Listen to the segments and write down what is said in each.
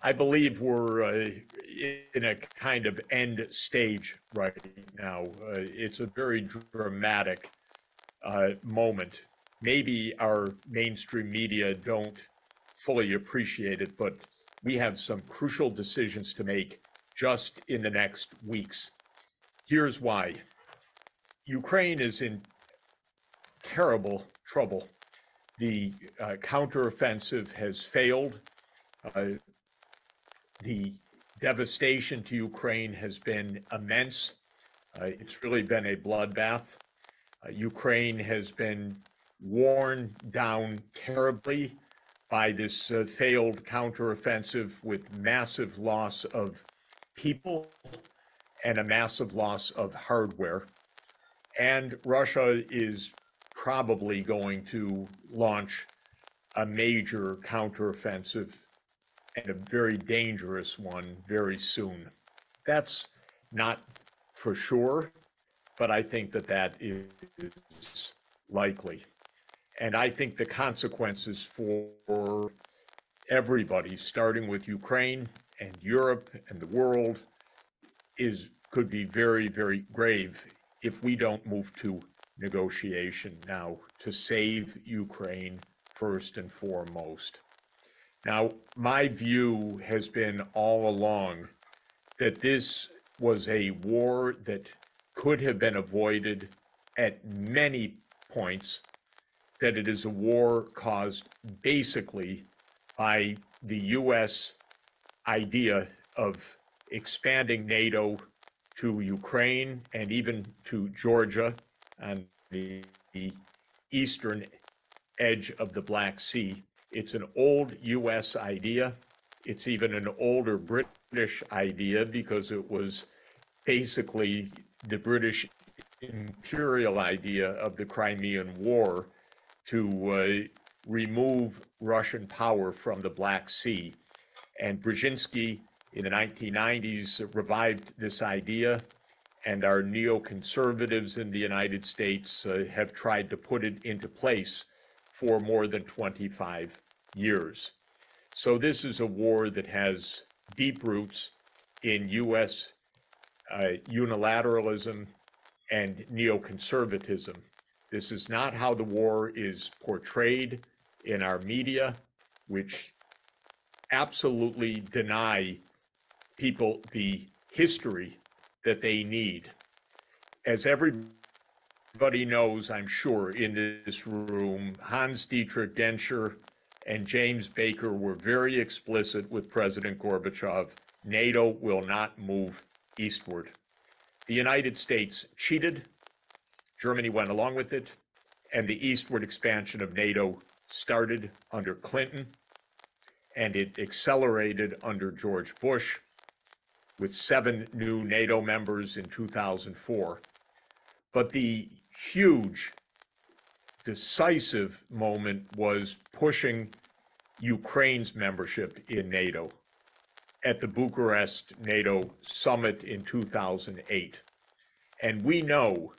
I believe we're in a kind of end stage right now. It's a very dramatic moment. Maybe our mainstream media don't fully appreciate it, but we have some crucial decisions to make just in the next weeks. Here's why. Ukraine is in terrible trouble. The counteroffensive has failed. The devastation to Ukraine has been immense. It's really been a bloodbath. Ukraine has been worn down terribly by this failed counteroffensive with massive loss of people and a massive loss of hardware. And Russia is probably going to launch a major counteroffensive, and a very dangerous one, very soon. That's not for sure, but I think that that is likely. And I think the consequences for everybody, starting with Ukraine and Europe and the world, could be very, very grave if we don't move to negotiation now to save Ukraine first and foremost. Now, my view has been all along that this was a war that could have been avoided at many points, that it is a war caused basically by the U.S. idea of expanding NATO to Ukraine and even to Georgia on the eastern edge of the Black Sea. It's an old U.S. idea. It's even an older British idea because it was basically the British imperial idea of the Crimean War to remove Russian power from the Black Sea. And Brzezinski in the 1990s revived this idea, and our neoconservatives in the United States have tried to put it into place for more than 25 years. So this is a war that has deep roots in U.S. Unilateralism and neoconservatism. This is not how the war is portrayed in our media, which absolutely deny people the history that they need. As everybody knows, I'm sure, in this room, Hans Dietrich Genscher and James Baker were very explicit with President Gorbachev. NATO will not move eastward. The United States cheated. Germany went along with it, and the eastward expansion of NATO started under Clinton, and it accelerated under George Bush with 7 new NATO members in 2004. But the huge, decisive moment was pushing Ukraine's membership in NATO at the Bucharest NATO summit in 2008. And we know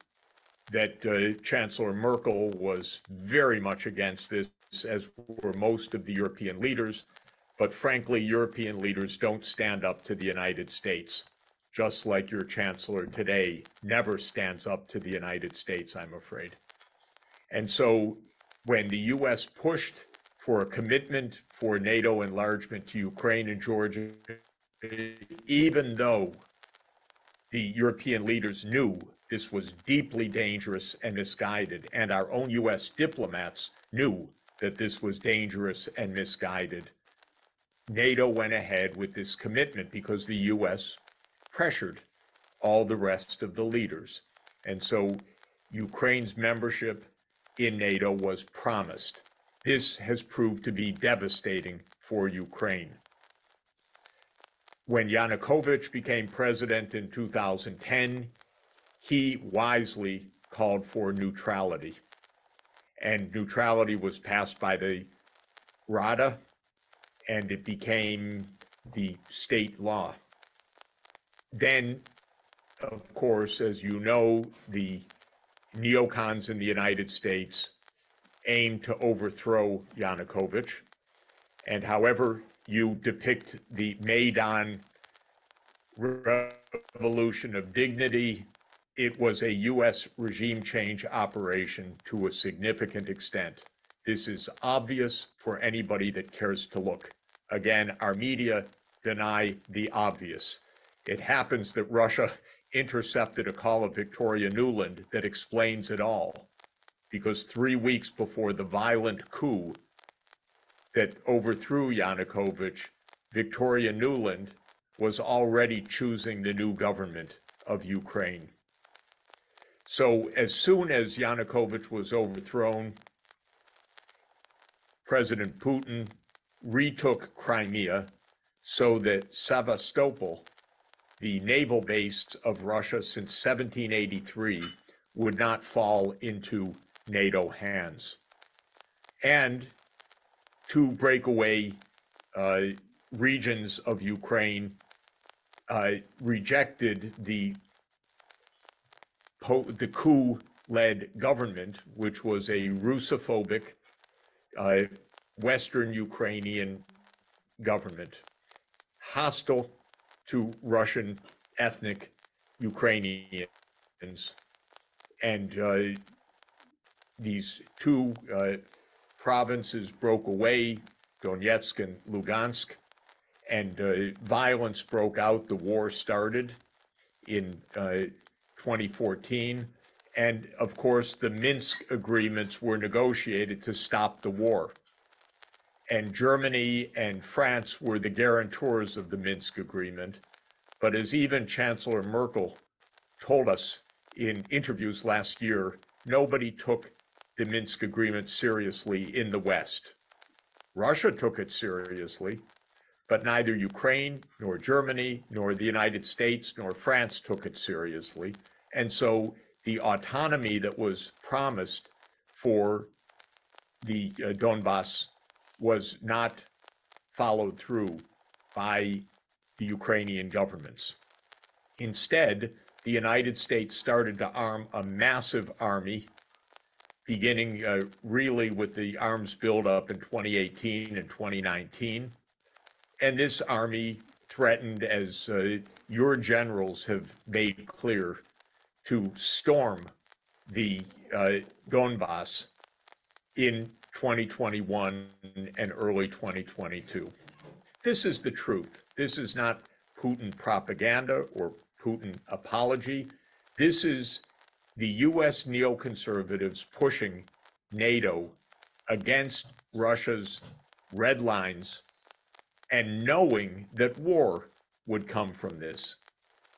that Chancellor Merkel was very much against this, as were most of the European leaders. But frankly, European leaders don't stand up to the United States, just like your chancellor today never stands up to the United States, I'm afraid. And so when the U.S. pushed for a commitment for NATO enlargement to Ukraine and Georgia, even though the European leaders knew this was deeply dangerous and misguided, and our own U.S. diplomats knew that this was dangerous and misguided, NATO went ahead with this commitment because the U.S. pressured all the rest of the leaders. And so Ukraine's membership in NATO was promised. This has proved to be devastating for Ukraine. When Yanukovych became president in 2010, he wisely called for neutrality. And neutrality was passed by the Rada, and it became the state law. Then, of course, as you know, the neocons in the United States aimed to overthrow Yanukovych. And however you depict the Maidan Revolution of Dignity. It was a U.S. regime change operation to a significant extent. This is obvious for anybody that cares to look. Again, our media deny the obvious. It happens that Russia intercepted a call of Victoria Nuland that explains it all, because 3 weeks before the violent coup that overthrew Yanukovych, Victoria Nuland was already choosing the new government of Ukraine. So as soon as Yanukovych was overthrown, President Putin retook Crimea so that Sevastopol, the naval base of Russia since 1783, would not fall into NATO hands. And to break away regions of Ukraine, rejected the coup-led government, which was a Russophobic Western Ukrainian government, hostile to Russian ethnic Ukrainians. And these two provinces broke away, Donetsk and Lugansk, and violence broke out. The war started in 2014. And of course, the Minsk agreements were negotiated to stop the war. And Germany and France were the guarantors of the Minsk agreement. But as even Chancellor Merkel told us in interviews last year, nobody took the Minsk agreement seriously in the West. Russia took it seriously, but neither Ukraine, nor Germany, nor the United States, nor France took it seriously. And so the autonomy that was promised for the Donbass was not followed through by the Ukrainian governments. Instead, the United States started to arm a massive army, beginning really with the arms buildup in 2018 and 2019. And this army threatened, as your generals have made clear, to storm the Donbass in 2021 and early 2022. This is the truth. This is not Putin propaganda or Putin apology. This is the US neoconservatives pushing NATO against Russia's red lines and knowing that war would come from this.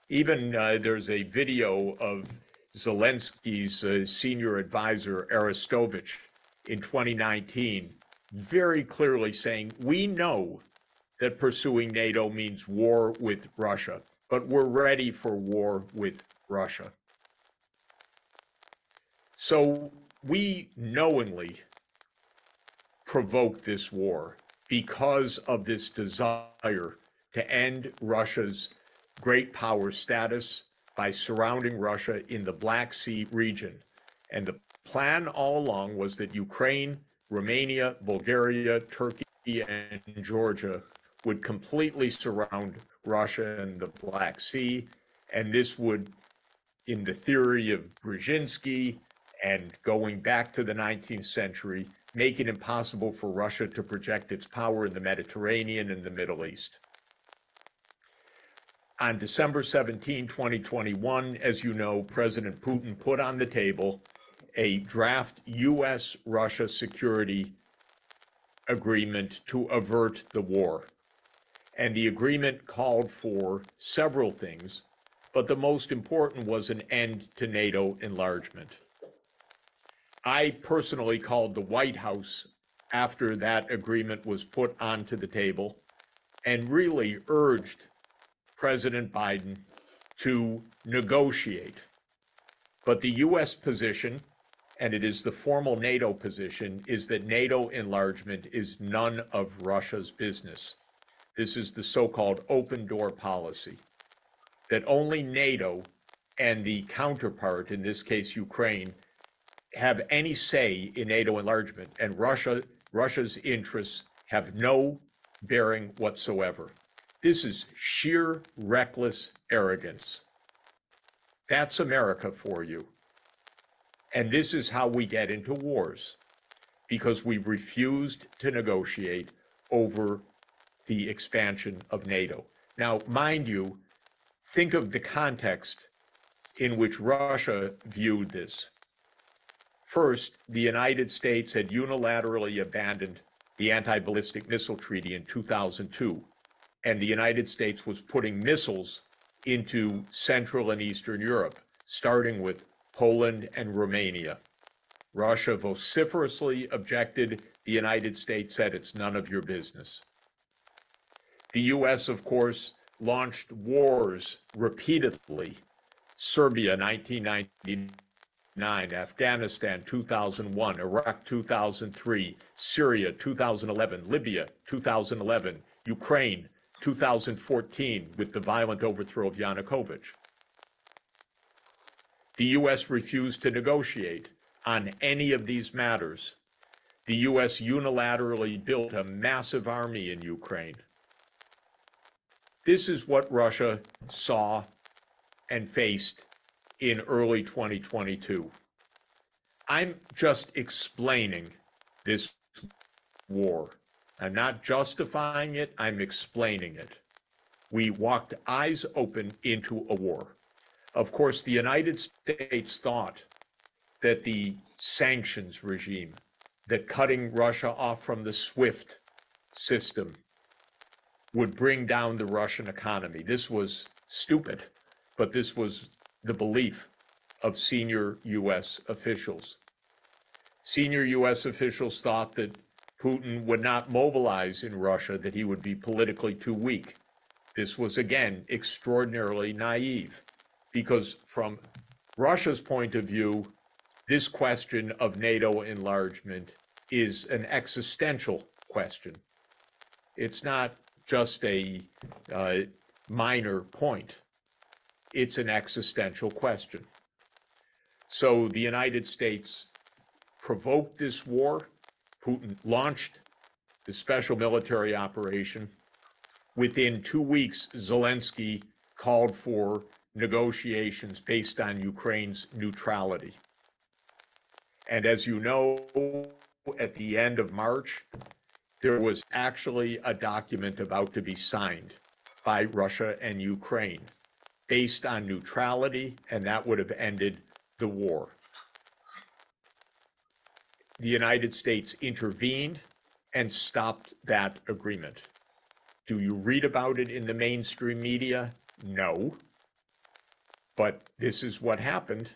Even there's a video of Zelensky's senior advisor, Arestovich, in 2019, very clearly saying, we know that pursuing NATO means war with Russia, but we're ready for war with Russia. So we knowingly provoked this war because of this desire to end Russia's great power status by surrounding Russia in the Black Sea region. And the plan all along was that Ukraine, Romania, Bulgaria, Turkey, and Georgia would completely surround Russia and the Black Sea. And this would, in the theory of Brzezinski and going back to the 19th century, make it impossible for Russia to project its power in the Mediterranean and the Middle East. On December 17, 2021, as you know, President Putin put on the table a draft US-Russia security agreement to avert the war. And the agreement called for several things, but the most important was an end to NATO enlargement. I personally called the White House after that agreement was put onto the table and really urged President Biden to negotiate. But the US position, and it is the formal NATO position, is that NATO enlargement is none of Russia's business. This is the so-called open door policy, that only NATO and the counterpart, in this case Ukraine, have any say in NATO enlargement, and Russia's interests have no bearing whatsoever. This is sheer reckless arrogance. That's America for you. And this is how we get into wars, because we refused to negotiate over the expansion of NATO. Now, mind you, think of the context in which Russia viewed this. First, the United States had unilaterally abandoned the anti-ballistic missile treaty in 2002, and the United States was putting missiles into Central and Eastern Europe, starting with Poland and Romania. Russia vociferously objected. The United States said it's none of your business. The US, of course, launched wars repeatedly. Serbia, 1999, Afghanistan, 2001, Iraq, 2003, Syria, 2011, Libya, 2011, Ukraine, 2014, with the violent overthrow of Yanukovych. The US refused to negotiate on any of these matters. The US unilaterally built a massive army in Ukraine. This is what Russia saw and faced in early 2022. I'm just explaining this war. I'm not justifying it, I'm explaining it. We walked eyes open into a war. Of course, the United States thought that the sanctions regime, that cutting Russia off from the SWIFT system would bring down the Russian economy. This was stupid, but this was the belief of senior US officials. Senior US officials thought that Putin would not mobilize in Russia, that he would be politically too weak. This was, again, extraordinarily naive, because from Russia's point of view, this question of NATO enlargement is an existential question. It's not just a minor point. It's an existential question. So the United States provoked this war. Putin launched the special military operation. Within 2 weeks, Zelensky called for negotiations based on Ukraine's neutrality. And as you know, at the end of March, there was actually a document about to be signed by Russia and Ukraine based on neutrality, and that would have ended the war. The United States intervened and stopped that agreement. Do you read about it in the mainstream media? No. But this is what happened.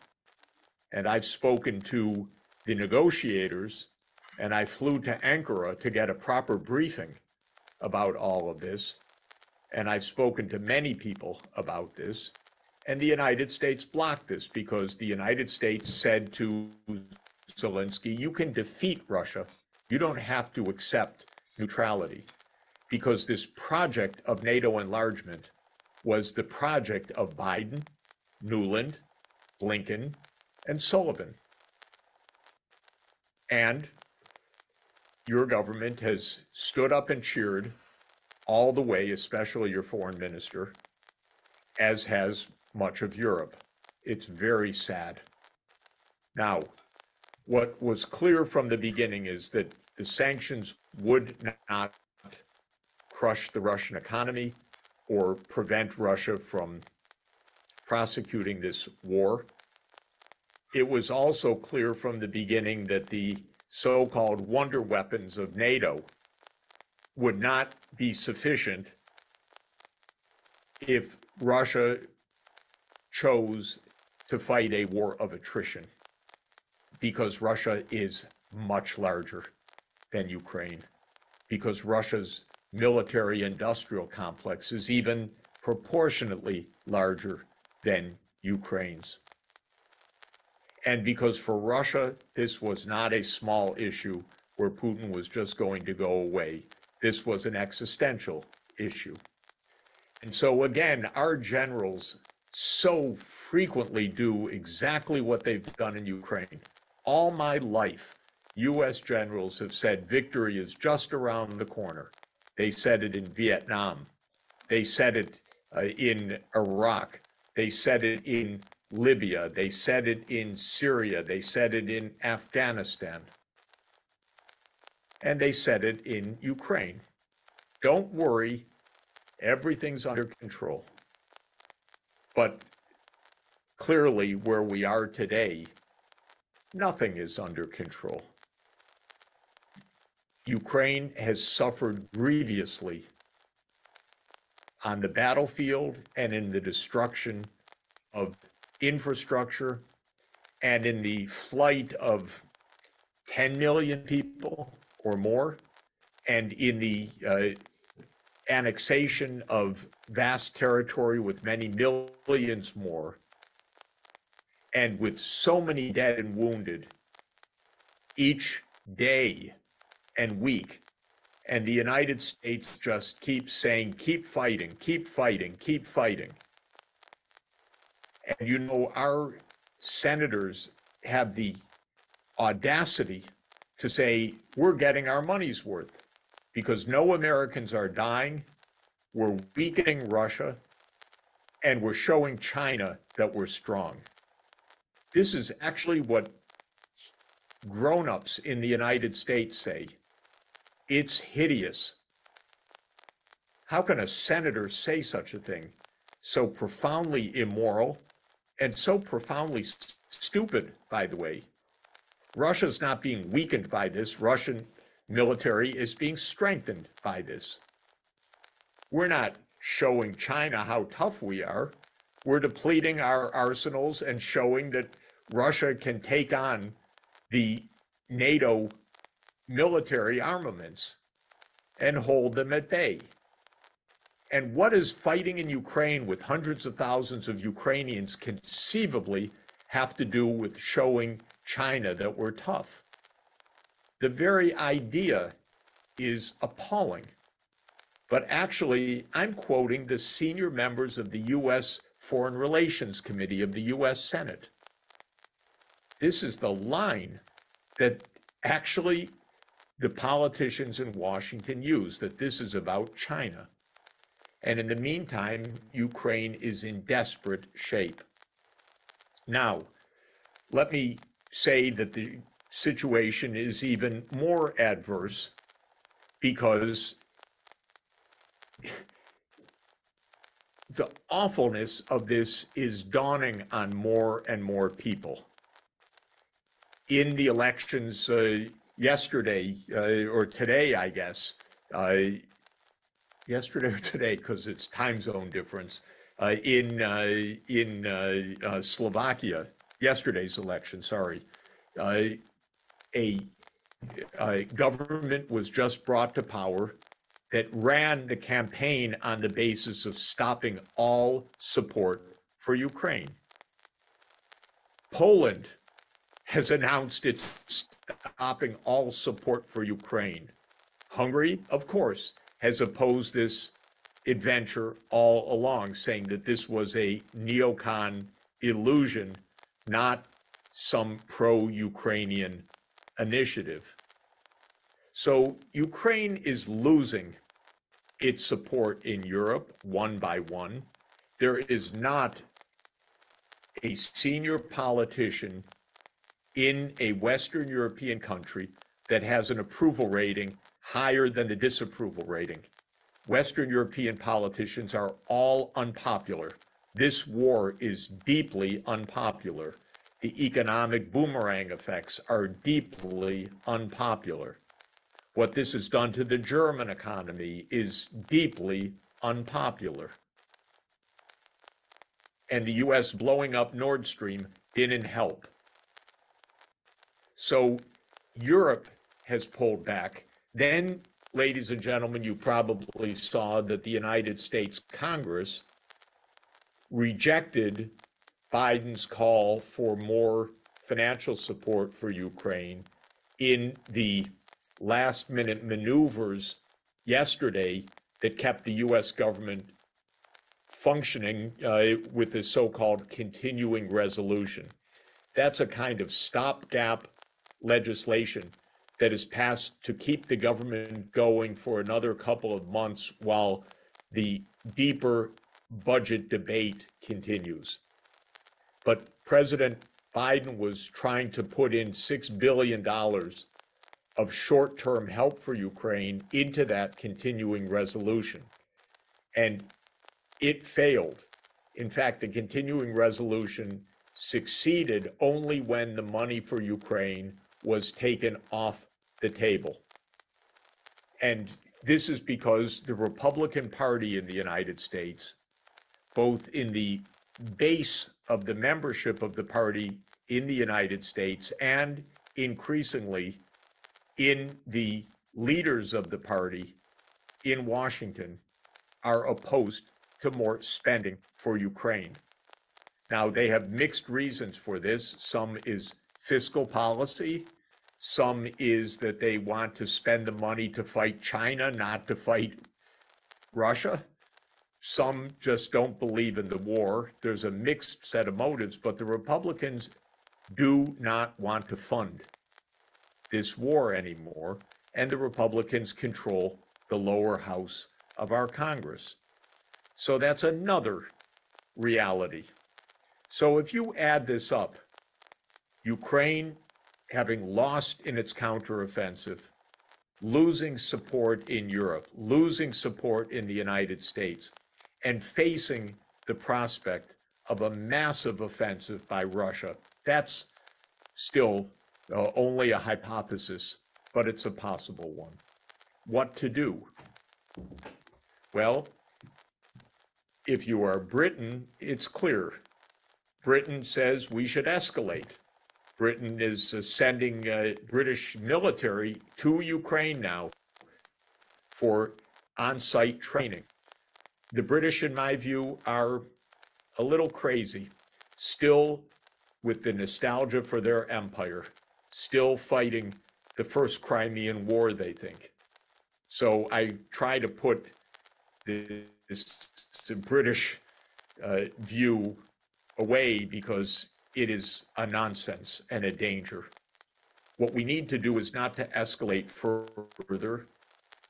And I've spoken to the negotiators, and I flew to Ankara to get a proper briefing about all of this. And I've spoken to many people about this. And the United States blocked this because the United States said to Zelensky, you can defeat Russia. You don't have to accept neutrality, because this project of NATO enlargement was the project of Biden, Nuland, Blinken, and Sullivan. And your government has stood up and cheered all the way, especially your foreign minister, as has much of Europe. It's very sad. Now, what was clear from the beginning is that the sanctions would not crush the Russian economy or prevent Russia from prosecuting this war. It was also clear from the beginning that the so-called wonder weapons of NATO would not be sufficient if Russia chose to fight a war of attrition, because Russia is much larger than Ukraine, because Russia's military-industrial complex is even proportionately larger than Ukraine's. And because for Russia, this was not a small issue where Putin was just going to go away. This was an existential issue. And so again, our generals so frequently do exactly what they've done in Ukraine. All my life, US generals have said victory is just around the corner. They said it in Vietnam. They said it in Iraq. They said it in Libya. They said it in Syria. They said it in Afghanistan. And they said it in Ukraine. Don't worry, everything's under control. But clearly, where we are today, nothing is under control. Ukraine has suffered grievously on the battlefield and in the destruction of infrastructure and in the flight of 10 million people or more, and in the annexation of vast territory with many millions more, and with so many dead and wounded each day and week. And the United States just keeps saying, keep fighting, keep fighting, keep fighting. And you know, our senators have the audacity to say, we're getting our money's worth because no Americans are dying, we're weakening Russia, and we're showing China that we're strong. This is actually what grown-ups in the United States say. It's hideous. How can a senator say such a thing? So profoundly immoral and so profoundly stupid, by the way. Russia's not being weakened by this. Russian military is being strengthened by this. We're not showing China how tough we are. We're depleting our arsenals and showing that Russia can take on the NATO military armaments and hold them at bay. And what does fighting in Ukraine with hundreds of thousands of Ukrainians conceivably have to do with showing China that we're tough? The very idea is appalling. But actually, I'm quoting the senior members of the U.S. Foreign Relations Committee of the U.S. Senate. This is the line that actually the politicians in Washington use, that this is about China. And in the meantime, Ukraine is in desperate shape. Now, let me say that the situation is even more adverse because the awfulness of this is dawning on more and more people. In the elections yesterday, or today, I guess, yesterday or today, because it's time zone difference, in Slovakia, yesterday's election, sorry, a government was just brought to power that ran the campaign on the basis of stopping all support for Ukraine. Poland has announced it's stopping all support for Ukraine. Hungary, of course, has opposed this adventure all along, saying that this was a neocon illusion, not some pro-Ukrainian initiative. So Ukraine is losing its support in Europe one by one. There is not a senior politician in a Western European country that has an approval rating higher than the disapproval rating. Western European politicians are all unpopular. This war is deeply unpopular. The economic boomerang effects are deeply unpopular. What this has done to the German economy is deeply unpopular. And the US blowing up Nord Stream didn't help. So Europe has pulled back. Then, ladies and gentlemen, you probably saw that the United States Congress rejected Biden's call for more financial support for Ukraine in the last-minute maneuvers yesterday that kept the U.S. government functioning with this so-called continuing resolution. That's a kind of stopgap legislation that is passed to keep the government going for another couple of months while the deeper budget debate continues. But President Biden was trying to put in $6 billion of short-term help for Ukraine into that continuing resolution. And it failed. In fact, the continuing resolution succeeded only when the money for Ukraine was taken off the table. And this is because the Republican Party in the United States, both in the base of the membership of the party in the United States and increasingly in the leaders of the party in Washington, are opposed to more spending for Ukraine. Now, they have mixed reasons for this. Some is fiscal policy. Some is that they want to spend the money to fight China, not to fight Russia. Some just don't believe in the war. There's a mixed set of motives, but the Republicans do not want to fund this war anymore, and the Republicans control the lower house of our Congress. So that's another reality. So if you add this up, Ukraine having lost in its counteroffensive, losing support in Europe, losing support in the United States, and facing the prospect of a massive offensive by Russia, that's still only a hypothesis, but it's a possible one. What to do? Well, if you are Britain, it's clear. Britain says we should escalate. Britain is sending British military to Ukraine now for on-site training. The British, in my view, are a little crazy, still with the nostalgia for their empire, still fighting the first Crimean War, they think. So I try to put this British view away because it is a nonsense and a danger. What we need to do is not to escalate further,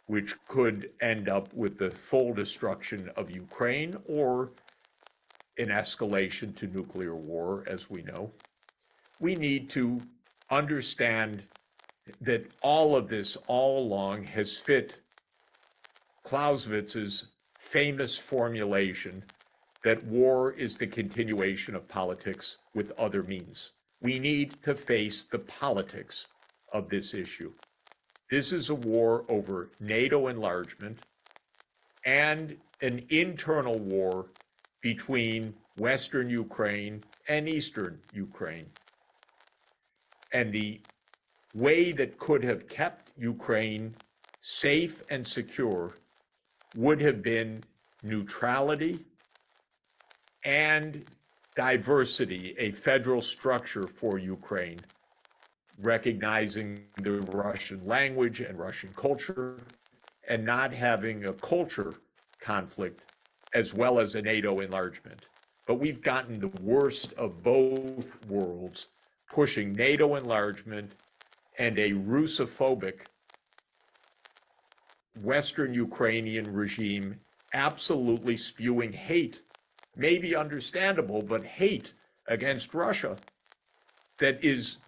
which could end up with the full destruction of Ukraine or an escalation to nuclear war, as we know. We need to understand that all of this all along has fit Clausewitz's famous formulation that war is the continuation of politics with other means. We need to face the politics of this issue. This is a war over NATO enlargement and an internal war between Western Ukraine and Eastern Ukraine. And the way that could have kept Ukraine safe and secure would have been neutrality and diversity, a federal structure for Ukraine, recognizing the Russian language and Russian culture, and not having a culture conflict as well as a NATO enlargement. But we've gotten the worst of both worlds, pushing NATO enlargement and a Russophobic Western Ukrainian regime absolutely spewing hate, maybe understandable, but hate against Russia that is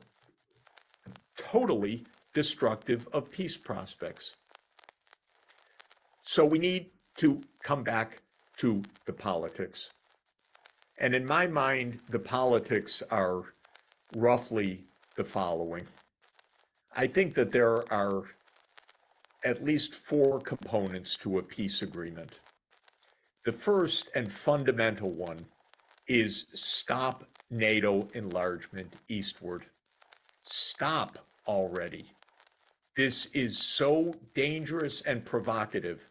totally destructive of peace prospects. So we need to come back to the politics. And in my mind, the politics are roughly the following. I think that there are at least 4 components to a peace agreement. The first and fundamental one is stop NATO enlargement eastward. Stop already. This is so dangerous and provocative.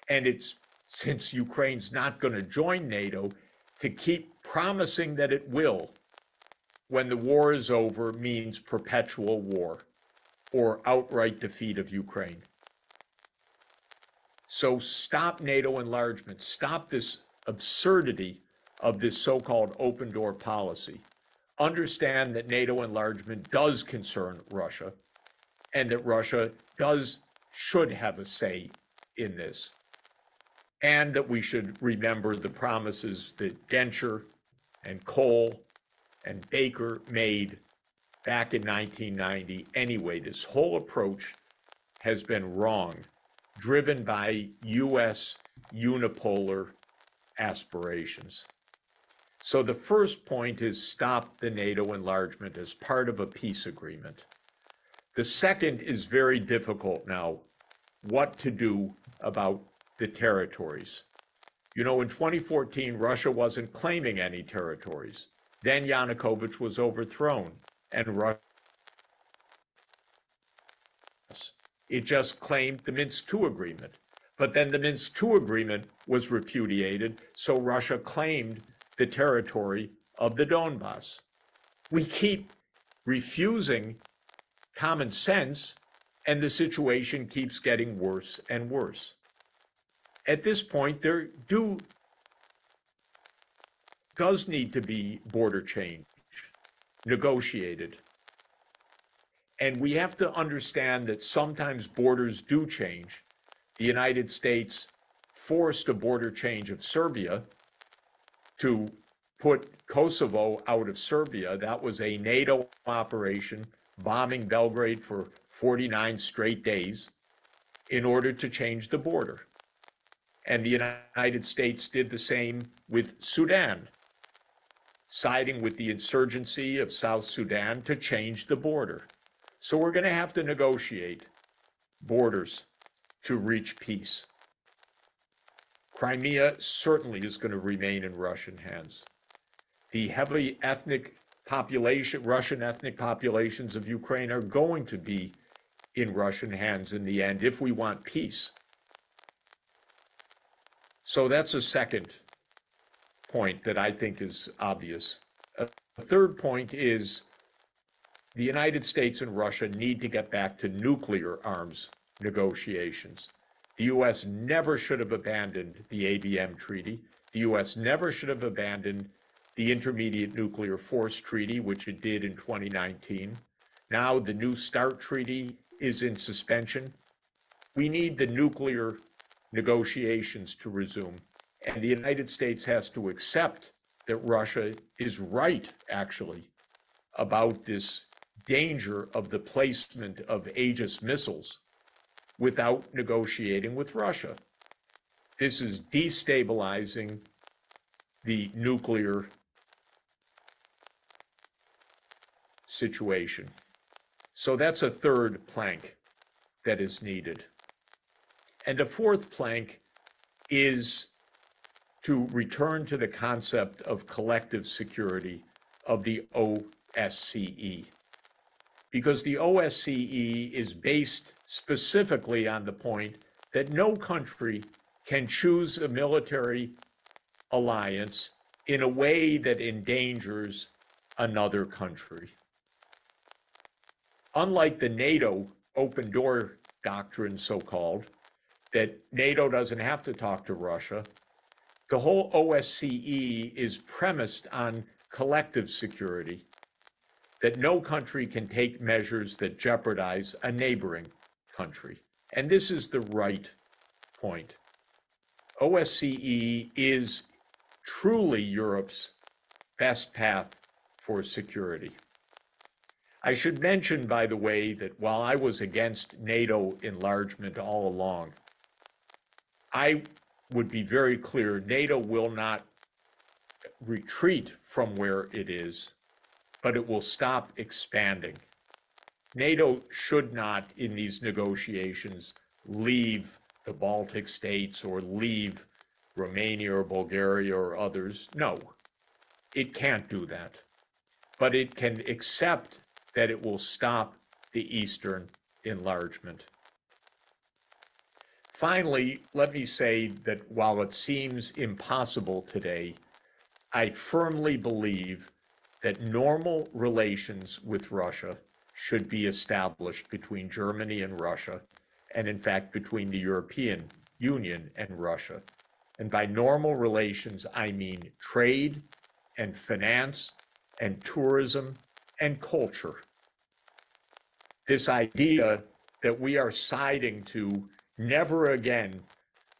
And it's, since Ukraine's not going to join NATO, to keep promising that it will, when the war is over, means perpetual war or outright defeat of Ukraine. So stop NATO enlargement. Stop this absurdity of this so-called open door policy. Understand that NATO enlargement does concern Russia, and that Russia should have a say in this, and that we should remember the promises that Genscher and Kohl and Baker made back in 1990. Anyway, this whole approach has been wrong, driven by US unipolar aspirations. So the first point is stop the NATO enlargement as part of a peace agreement. The second is very difficult now, what to do about the territories. You know, in 2014, Russia wasn't claiming any territories. Then Yanukovych was overthrown, and Russia, it just claimed the Minsk II agreement. But then the Minsk II agreement was repudiated, so Russia claimed the territory of the Donbass. We keep refusing common sense, and the situation keeps getting worse and worse. At this point, there does need to be border change negotiated. And we have to understand that sometimes borders do change. The United States forced a border change of Serbia to put Kosovo out of Serbia. That was a NATO operation, bombing Belgrade for 49 straight days in order to change the border. And the United States did the same with Sudan, siding with the insurgency of South Sudan to change the border. So we're going to have to negotiate borders to reach peace. Crimea certainly is going to remain in Russian hands. The heavy ethnic population, Russian ethnic populations of Ukraine are going to be in Russian hands in the end if we want peace. So that's a second point that I think is obvious. A third point is the United States and Russia need to get back to nuclear arms negotiations. The U.S. never should have abandoned the ABM treaty. The U.S. never should have abandoned the Intermediate Nuclear Force Treaty, which it did in 2019. Now the New START treaty is in suspension. We need the nuclear negotiations to resume. And the United States has to accept that Russia is right, actually, about this danger of the placement of Aegis missiles without negotiating with Russia. This is destabilizing the nuclear situation. So that's a third plank that is needed. And a fourth plank is to return to the concept of collective security of the OSCE. Because the OSCE is based specifically on the point that no country can choose a military alliance in a way that endangers another country. Unlike the NATO open door doctrine, so-called, that NATO doesn't have to talk to Russia, the whole OSCE is premised on collective security, that no country can take measures that jeopardize a neighboring country. And this is the right point. OSCE is truly Europe's best path for security. I should mention, by the way, that while I was against NATO enlargement all along, I would be very clear, NATO will not retreat from where it is, but it will stop expanding. NATO should not, in these negotiations, leave the Baltic states or leave Romania or Bulgaria or others. No, it can't do that. But it can accept that it will stop the Eastern enlargement. Finally, let me say that while it seems impossible today, I firmly believe that normal relations with Russia should be established between Germany and Russia, and in fact between the European Union and Russia. And by normal relations, I mean trade and finance and tourism and culture. this idea that we are siding to never again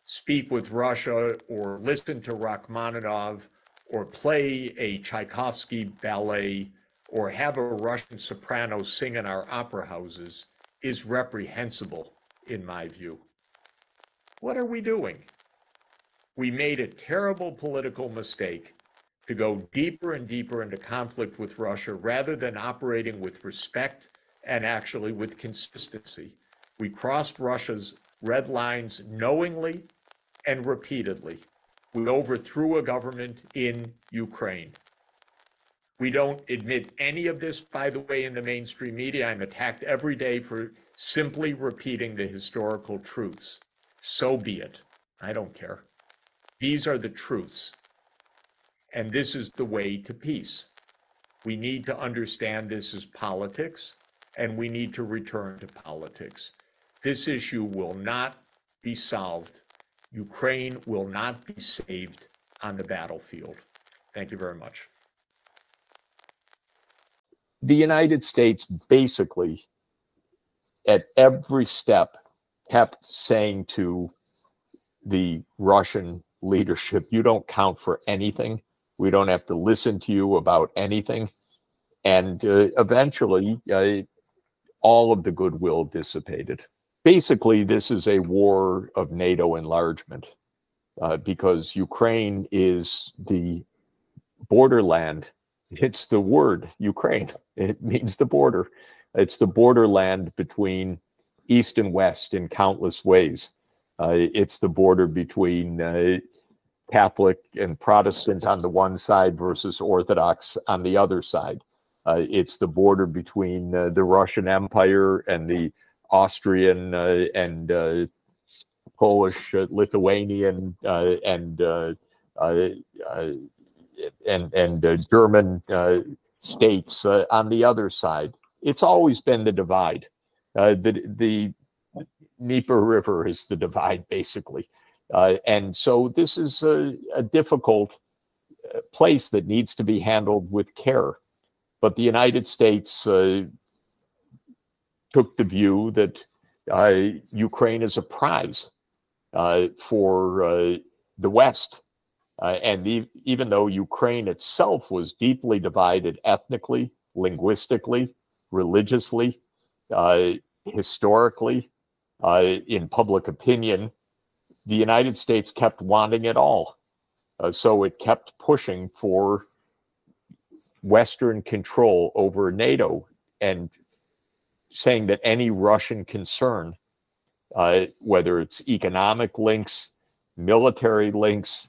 speak with Russia or listen to Rachmaninoff or play a Tchaikovsky ballet or have a Russian soprano sing in our opera houses is reprehensible, in my view. What are we doing? We made a terrible political mistake to go deeper and deeper into conflict with Russia rather than operating with respect and actually with consistency. We crossed Russia's red lines knowingly and repeatedly. We overthrew a government in Ukraine. We don't admit any of this, by the way, in the mainstream media. I'm attacked every day for simply repeating the historical truths. So be it. I don't care. These are the truths. And this is the way to peace. We need to understand this is politics, and we need to return to politics. This issue will not be solved. Ukraine will not be saved on the battlefield. Thank you very much. The United States basically, at every step, kept saying to the Russian leadership, you don't count for anything. We don't have to listen to you about anything. And eventually, all of the goodwill dissipated. Basically, this is a war of NATO enlargement because Ukraine is the borderland. It's the word Ukraine. It means the border. It's the borderland between East and West in countless ways. It's the border between Catholic and Protestant on the one side versus Orthodox on the other side. It's the border between the Russian Empire and the Austrian and Polish, Lithuanian, and German states on the other side. It's always been the divide. The Dnieper River is the divide, basically. And so this is a difficult place that needs to be handled with care. But the United States took the view that Ukraine is a prize for the West. And even though Ukraine itself was deeply divided ethnically, linguistically, religiously, historically, in public opinion, the United States kept wanting it all. So it kept pushing for Western control over NATO and saying that any Russian concern, whether it's economic links, military links,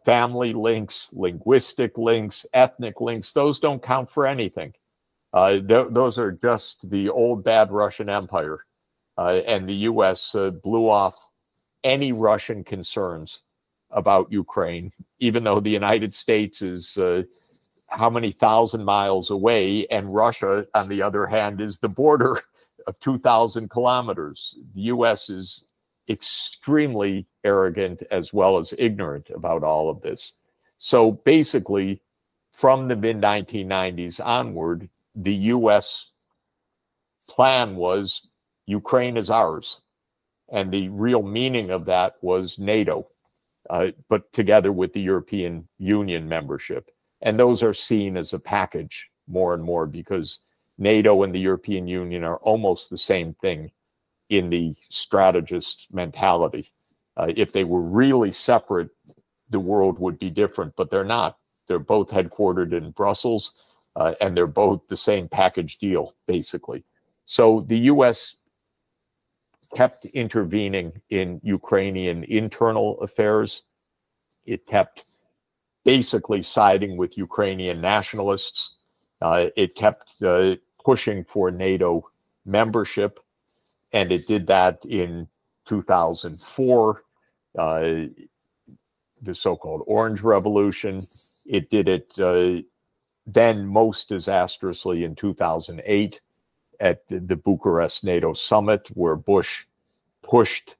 family links, linguistic links, ethnic links, those don't count for anything. Those are just the old bad Russian Empire. And the US blew off any Russian concerns about Ukraine, even though the United States is how many thousand miles away, and Russia, on the other hand, is the border of 2,000 kilometers. The US is extremely arrogant as well as ignorant about all of this. So basically, from the mid-1990s onward, the US plan was Ukraine is ours. And the real meaning of that was NATO, but together with the European Union membership. And those are seen as a package more and more because NATO and the European Union are almost the same thing in the strategist mentality. If they were really separate, the world would be different, but they're not. They're both headquartered in Brussels, and they're both the same package deal, basically. So the US kept intervening in Ukrainian internal affairs. It kept basically siding with Ukrainian nationalists. It kept pushing for NATO membership, and it did that in 2004, the so-called Orange Revolution. It did it then most disastrously in 2008 at the Bucharest NATO summit, where Bush pushed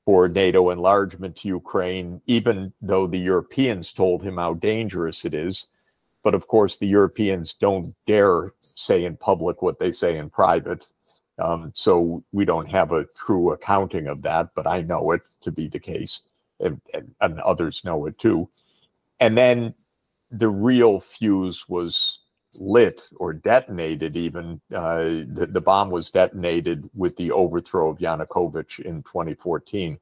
for NATO enlargement to Ukraine, even though the Europeans told him how dangerous it is. But of course, the Europeans don't dare say in public what they say in private. So we don't have a true accounting of that, but I know it to be the case, and others know it too. And then the real fuse was lit or detonated even. The bomb was detonated with the overthrow of Yanukovych in 2014.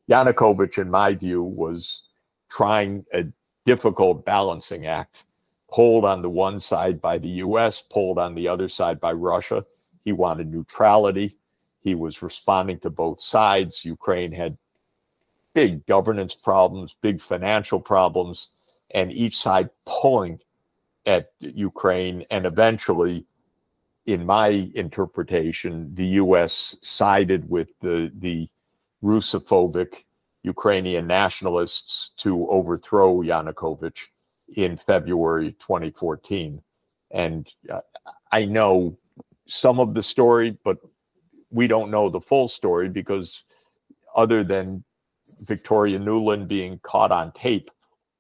Yanukovych, in my view, was trying a difficult balancing act, pulled on the one side by the US, pulled on the other side by Russia. He wanted neutrality. He was responding to both sides. Ukraine had big governance problems, big financial problems, and each side pulling at Ukraine. And eventually, in my interpretation, the US sided with the Russophobic Ukrainian nationalists to overthrow Yanukovych in February 2014. And I know some of the story, but we don't know the full story, because other than Victoria Nuland being caught on tape,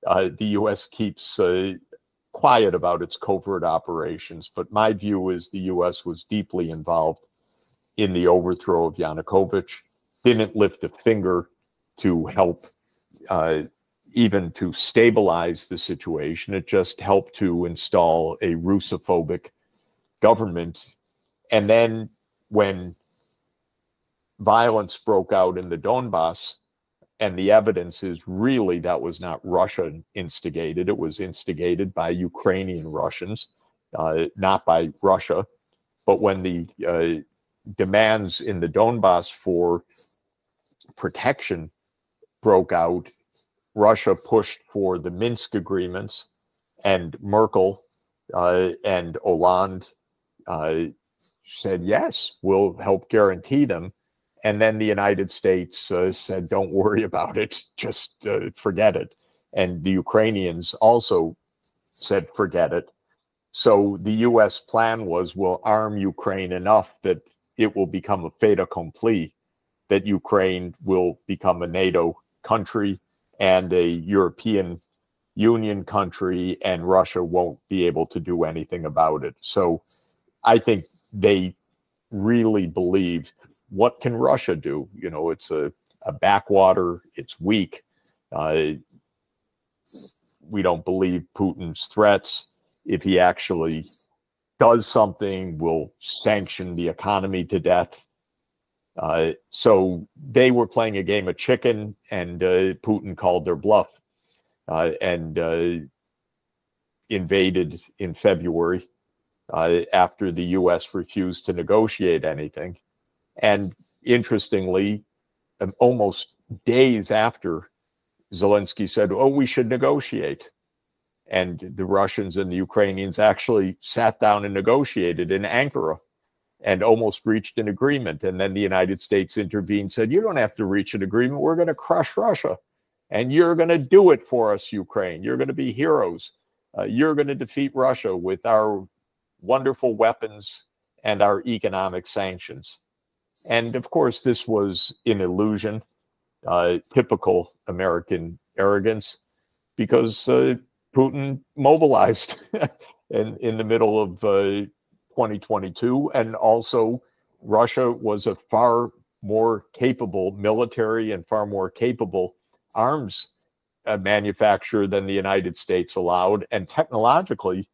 the US keeps quiet about its covert operations. But my view is the US was deeply involved in the overthrow of Yanukovych, didn't lift a finger to help even to stabilize the situation. It just helped to install a Russophobic government. And then when violence broke out in the Donbass, and the evidence is really that was not Russian instigated, it was instigated by Ukrainian Russians, not by Russia. But when the demands in the Donbass for protection broke out, Russia pushed for the Minsk agreements, and Merkel and Hollande said, yes, we'll help guarantee them. And then the United States said, don't worry about it, just forget it. And the Ukrainians also said, forget it. So the US plan was, we'll arm Ukraine enough that it will become a fait accompli, that Ukraine will become a NATO country and a European Union country, and Russia won't be able to do anything about it. So I think they really believed, what can Russia do? You know, it's a backwater, it's weak. We don't believe Putin's threats. If he actually does something, we'll sanction the economy to death. So they were playing a game of chicken, and Putin called their bluff and invaded in February after the US refused to negotiate anything. And interestingly, almost days after, Zelensky said, oh, we should negotiate. And the Russians and the Ukrainians actually sat down and negotiated in Ankara and almost reached an agreement. And then the United States intervened, said, you don't have to reach an agreement. We're going to crush Russia. And you're going to do it for us, Ukraine. You're going to be heroes. You're going to defeat Russia with our wonderful weapons and our economic sanctions. And of course, this was an illusion, typical American arrogance, because Putin mobilized in the middle of 2022. And also, Russia was a far more capable military and far more capable arms manufacturer than the United States allowed, and technologically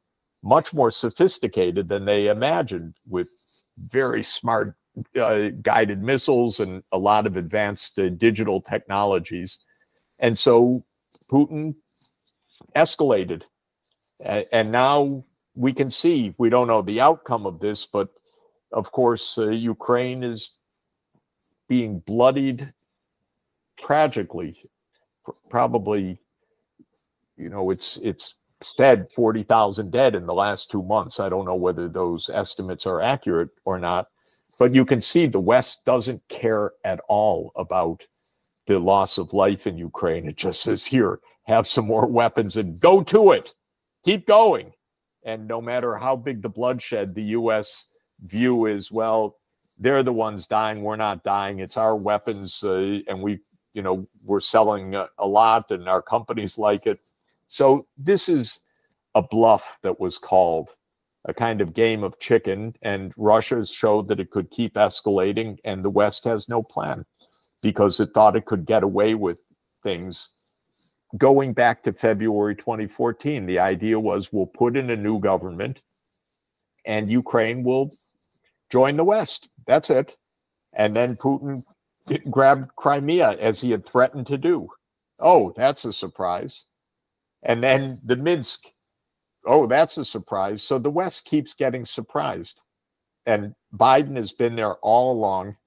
much more sophisticated than they imagined, with very smart guided missiles and a lot of advanced digital technologies. And so Putin escalated. And now we can see, we don't know the outcome of this, but of course, Ukraine is being bloodied tragically. Probably, you know, it's said 40,000 dead in the last 2 months. I don't know whether those estimates are accurate or not, but you can see the West doesn't care at all about the loss of life in Ukraine. It just says, here, have some more weapons and go to it. Keep going. And no matter how big the bloodshed, the U.S. view is, well, they're the ones dying. We're not dying. It's our weapons. And we're selling a lot, and our companies like it. So this is a bluff that was called. a kind of game of chicken, and Russia showed that it could keep escalating, and the West has no plan because it thought it could get away with things. Going back to February 2014, the idea was we'll put in a new government and Ukraine will join the West. That's it. And then Putin grabbed Crimea as he had threatened to do. Oh, that's a surprise. And then the Minsk. Oh, that's a surprise. So the West keeps getting surprised. And Biden has been there all along,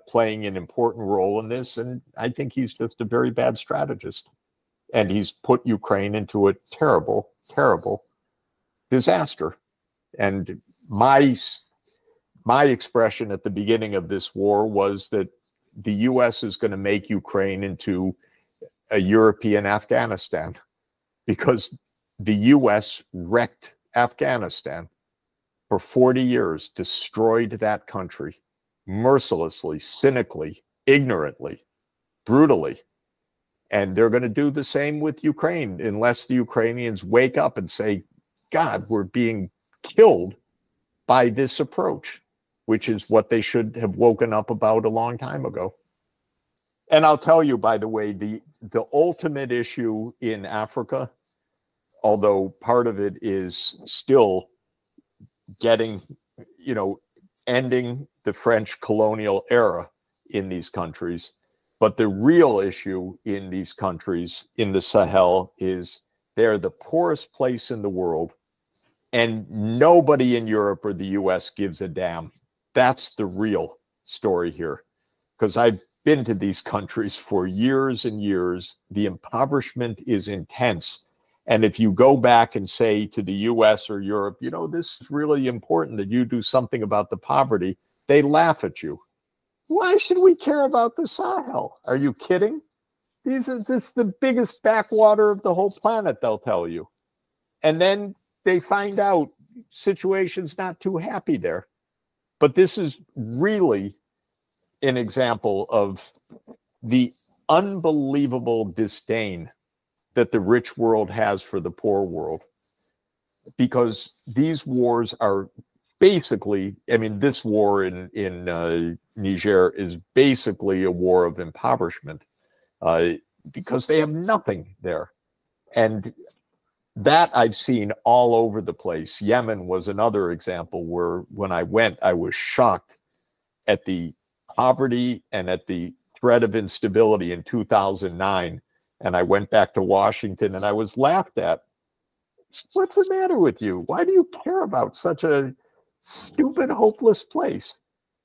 playing an important role in this. And I think he's just a very bad strategist. And he's put Ukraine into a terrible, terrible disaster. And my expression at the beginning of this war was that the US is going to make Ukraine into a European Afghanistan, because the US wrecked Afghanistan for 40 years, destroyed that country mercilessly, cynically, ignorantly, brutally. And they're going to do the same with Ukraine unless the Ukrainians wake up and say, God, we're being killed by this approach, which is what they should have woken up about a long time ago. And I'll tell you, by the way, the ultimate issue in Africa, although part of it is still getting, ending the French colonial era in these countries. But the real issue in these countries in the Sahel is they're the poorest place in the world, and nobody in Europe or the US gives a damn. That's the real story here. Because I've been to these countries for years and years. The impoverishment is intense. And if you go back and say to the US or Europe, this is really important that you do something about the poverty, they laugh at you. Why should we care about the Sahel? Are you kidding? This is the biggest backwater of the whole planet, they'll tell you. And then they find out situation's not too happy there. But this is really an example of the unbelievable disdain that the rich world has for the poor world. Because these wars are basically, this war in Niger is basically a war of impoverishment, because they have nothing there. And that I've seen all over the place. Yemen was another example where when I went, I was shocked at the poverty and at the threat of instability in 2009. And I went back to Washington and I was laughed at. What's the matter with you? Why do you care about such a stupid, hopeless place?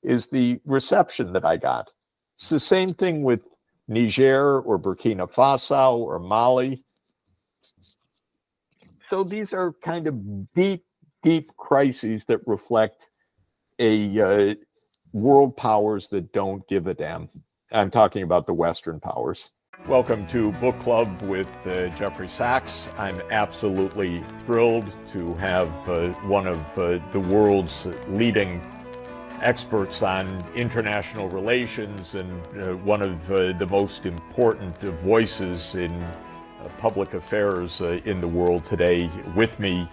Is the reception that I got. It's the same thing with Niger or Burkina Faso or Mali. So these are kind of deep, deep crises that reflect a world powers that don't give a damn. I'm talking about the Western powers. Welcome to Book Club with Jeffrey Sachs. I'm absolutely thrilled to have one of the world's leading experts on international relations and one of the most important voices in public affairs in the world today with me,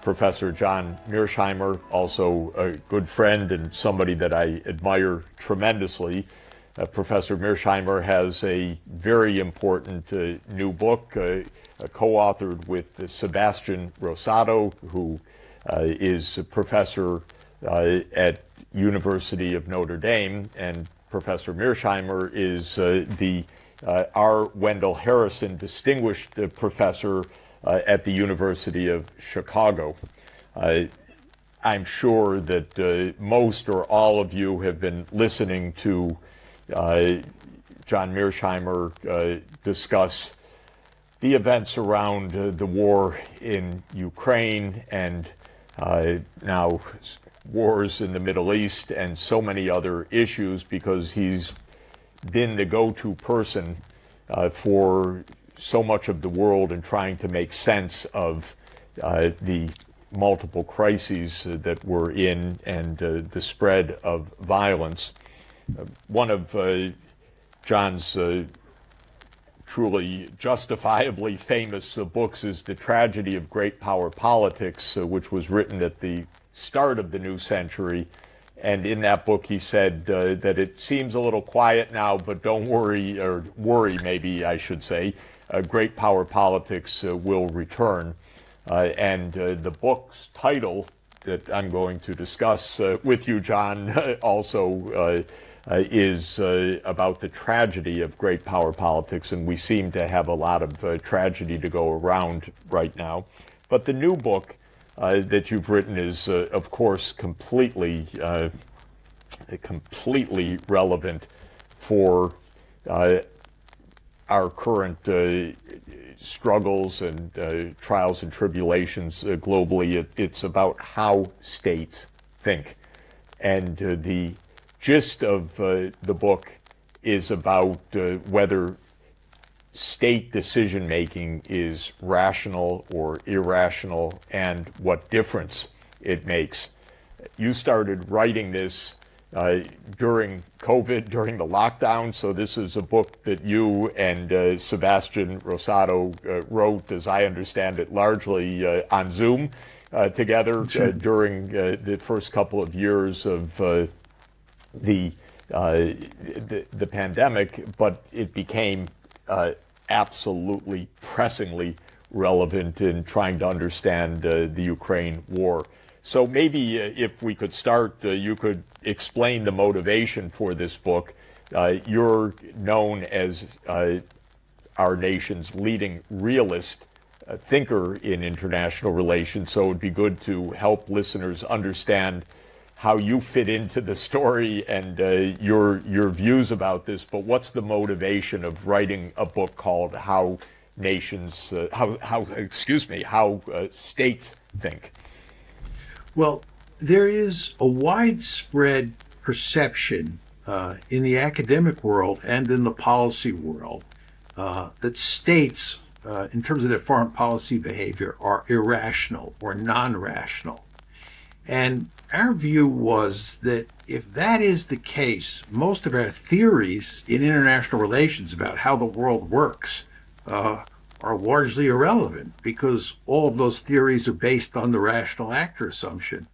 Professor John Mearsheimer, also a good friend and somebody that I admire tremendously. Professor Mearsheimer has a very important new book, co-authored with Sebastian Rosado, who is a professor at University of Notre Dame, and Professor Mearsheimer is the R. Wendell Harrison Distinguished Professor at the University of Chicago. I'm sure that most or all of you have been listening to John Mearsheimer discuss the events around the war in Ukraine and now wars in the Middle East and so many other issues, because he's been the go-to person for so much of the world in trying to make sense of the multiple crises that we're in and the spread of violence. One of John's truly justifiably famous books is The Tragedy of Great Power Politics, which was written at the start of the new century. And in that book, he said that it seems a little quiet now, but don't worry, or worry maybe I should say, great power politics will return. And the book's title that I'm going to discuss with you, John, also is about the tragedy of great power politics, and we seem to have a lot of tragedy to go around right now. But the new book that you've written is, of course, completely relevant for our current struggles and trials and tribulations globally. It's about how states think. And the gist of the book is about whether state decision-making is rational or irrational and what difference it makes. You started writing this during COVID, during the lockdown, so this is a book that you and Sebastian Rosado wrote, as I understand it, largely on Zoom together during the first couple of years of the pandemic, but it became absolutely pressingly relevant in trying to understand the Ukraine war. So maybe if we could start, you could explain the motivation for this book. You're known as our nation's leading realist thinker in international relations, so it would be good to help listeners understand how you fit into the story and your views about this. But what's the motivation of writing a book called How States Think? Well, there is a widespread perception in the academic world and in the policy world that states, in terms of their foreign policy behavior, are irrational or non-rational. And our view was that if that is the case, most of our theories in international relations about how the world works are largely irrelevant, because all of those theories are based on the rational actor assumption.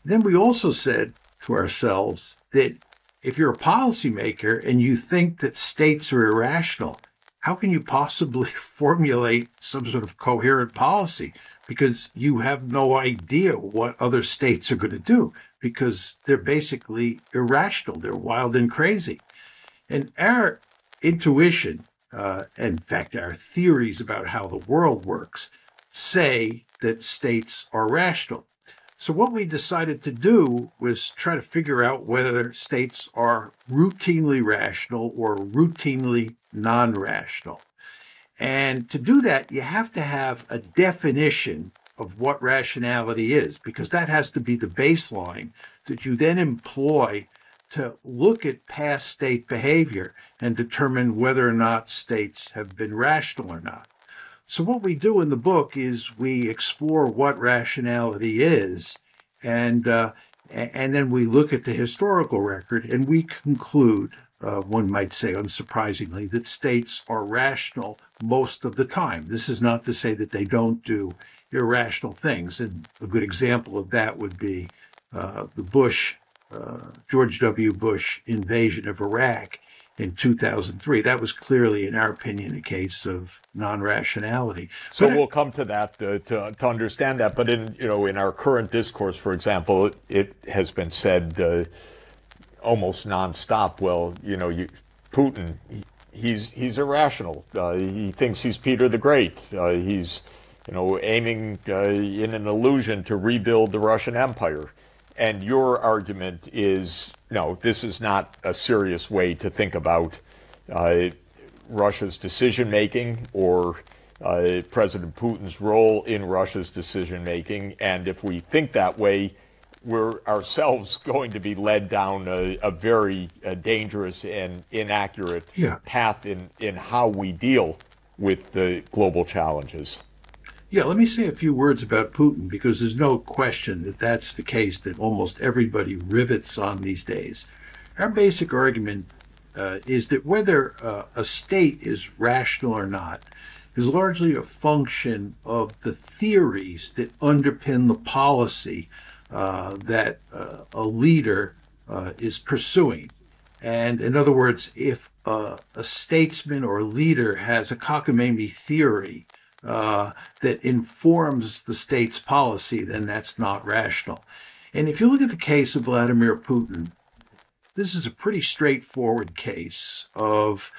Then we also said to ourselves that if you're a policymaker and you think that states are irrational, how can you possibly formulate some sort of coherent policy? Because you have no idea what other states are going to do, because they're basically irrational. They're wild and crazy. And our intuition, in fact, our theories about how the world works, say that states are rational. So what we decided to do was try to figure out whether states are routinely rational or routinely non-rational. And to do that, you have to have a definition of what rationality is, because that has to be the baseline that you then employ to look at past state behavior and determine whether or not states have been rational or not. So what we do in the book is we explore what rationality is, and then we look at the historical record, and we conclude, one might say unsurprisingly, that states are rational most of the time. This is not to say that they don't do irrational things, and a good example of that would be the George W. Bush invasion of Iraq in 2003. That was clearly, in our opinion, a case of non-rationality. So we'll come to that to understand that. But in our current discourse, for example, it has been said almost nonstop. Well, Putin, he's irrational. He thinks he's Peter the Great. He's aiming in an illusion to rebuild the Russian Empire. And your argument is, no, this is not a serious way to think about Russia's decision-making or President Putin's role in Russia's decision-making. And if we think that way, we're ourselves going to be led down a very dangerous and inaccurate path in how we deal with the global challenges. Yeah, let me say a few words about Putin, because there's no question that that's the case that almost everybody rivets on these days. Our basic argument is that whether a state is rational or not is largely a function of the theories that underpin the policy that a leader is pursuing. And in other words, if a statesman or a leader has a cockamamie theory that informs the state's policy, then that's not rational. And if you look at the case of Vladimir Putin, this is a pretty straightforward case of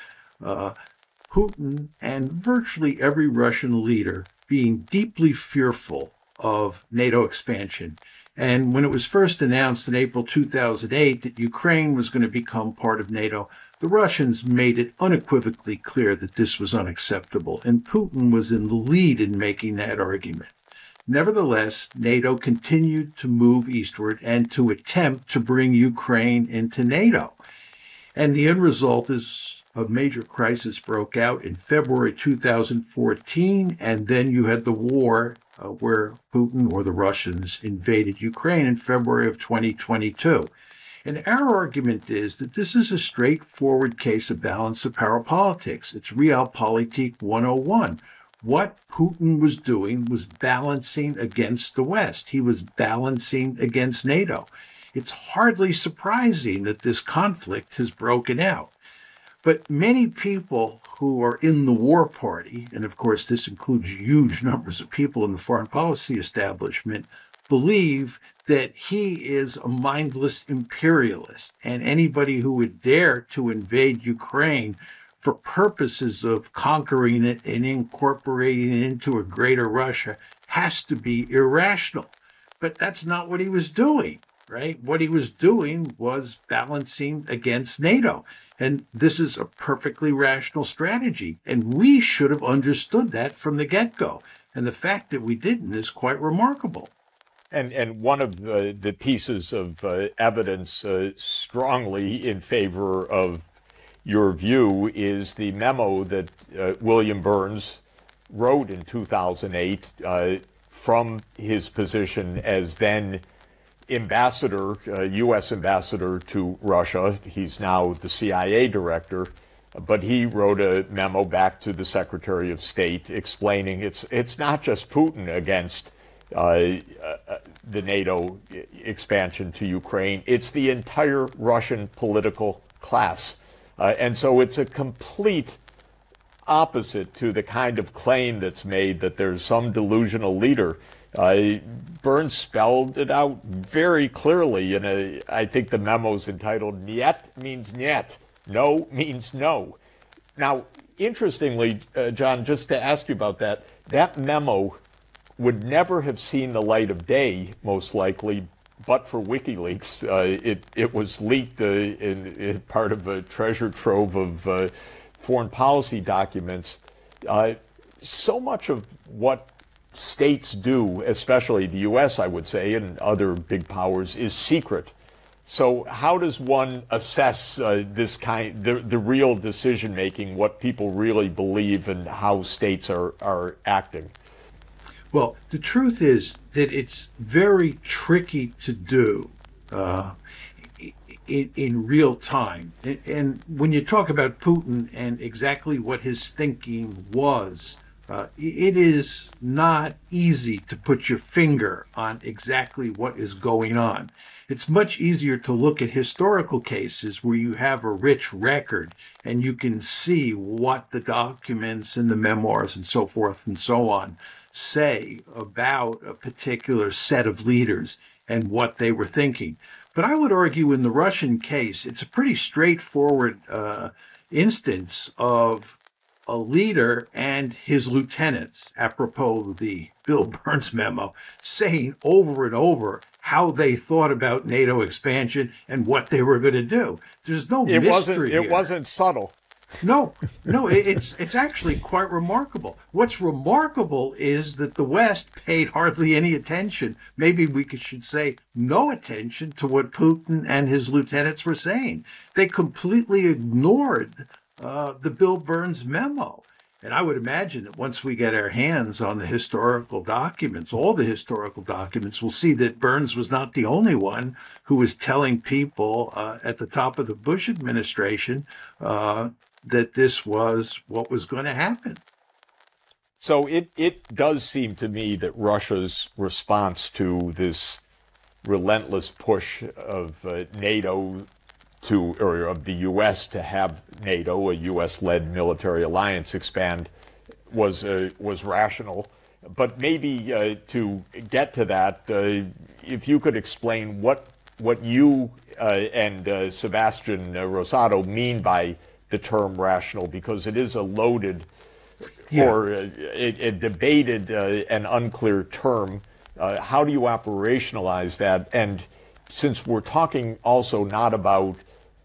Putin and virtually every Russian leader being deeply fearful of NATO expansion. And when it was first announced in April 2008 that Ukraine was going to become part of NATO, the Russians made it unequivocally clear that this was unacceptable, and Putin was in the lead in making that argument. Nevertheless, NATO continued to move eastward and to attempt to bring Ukraine into NATO. And the end result is a major crisis broke out in February 2014, and then you had the war where Putin or the Russians invaded Ukraine in February of 2022. And our argument is that this is a straightforward case of balance of power politics. It's Realpolitik 101. What Putin was doing was balancing against the West. He was balancing against NATO. It's hardly surprising that this conflict has broken out. But many people who are in the war party, and of course this includes huge numbers of people in the foreign policy establishment, believe that he is a mindless imperialist, and anybody who would dare to invade Ukraine for purposes of conquering it and incorporating it into a greater Russia has to be irrational. But that's not what he was doing, right? What he was doing was balancing against NATO. And this is a perfectly rational strategy. And we should have understood that from the get-go. And the fact that we didn't is quite remarkable. And one of the pieces of evidence strongly in favor of your view is the memo that William Burns wrote in 2008 from his position as then ambassador, U.S. ambassador to Russia. He's now the CIA director, but he wrote a memo back to the Secretary of State explaining it's not just Putin against the NATO expansion to Ukraine, it's the entire Russian political class. And so it's a complete opposite to the kind of claim that's made that there's some delusional leader. Burns spelled it out very clearly in I think the memo's entitled, "Niet means niet, no means no." Now, interestingly, John, just to ask you about that, that memo would never have seen the light of day, most likely, but for WikiLeaks. It was leaked in part of a treasure trove of foreign policy documents. So much of what states do, especially the U.S., I would say, and other big powers, is secret. So how does one assess this kind, the real decision making, what people really believe, and how states are acting? Well, the truth is that it's very tricky to do in real time. And when you talk about Putin and exactly what his thinking was, it is not easy to put your finger on exactly what is going on. It's much easier to look at historical cases where you have a rich record and you can see what the documents and the memoirs and so forth and so on say about a particular set of leaders and what they were thinking. But I would argue in the Russian case, it's a pretty straightforward instance of a leader and his lieutenants, apropos the Bill Burns memo, saying over and over how they thought about NATO expansion and what they were going to do. There's no mystery here. It wasn't subtle. No, it's actually quite remarkable. What's remarkable is that the West paid hardly any attention. Maybe we should say no attention to what Putin and his lieutenants were saying. They completely ignored the Bill Burns memo. And I would imagine that once we get our hands on the historical documents, all the historical documents, we'll see that Burns was not the only one who was telling people at the top of the Bush administration that this was what was going to happen. So it does seem to me that Russia's response to this relentless push of NATO or of the U.S. to have NATO, a U.S.-led military alliance, expand was rational. But maybe to get to that, if you could explain what you and Sebastian Rosado mean by the term rational, because it is a loaded or a debated and unclear term. How do you operationalize that? And since we're talking also not about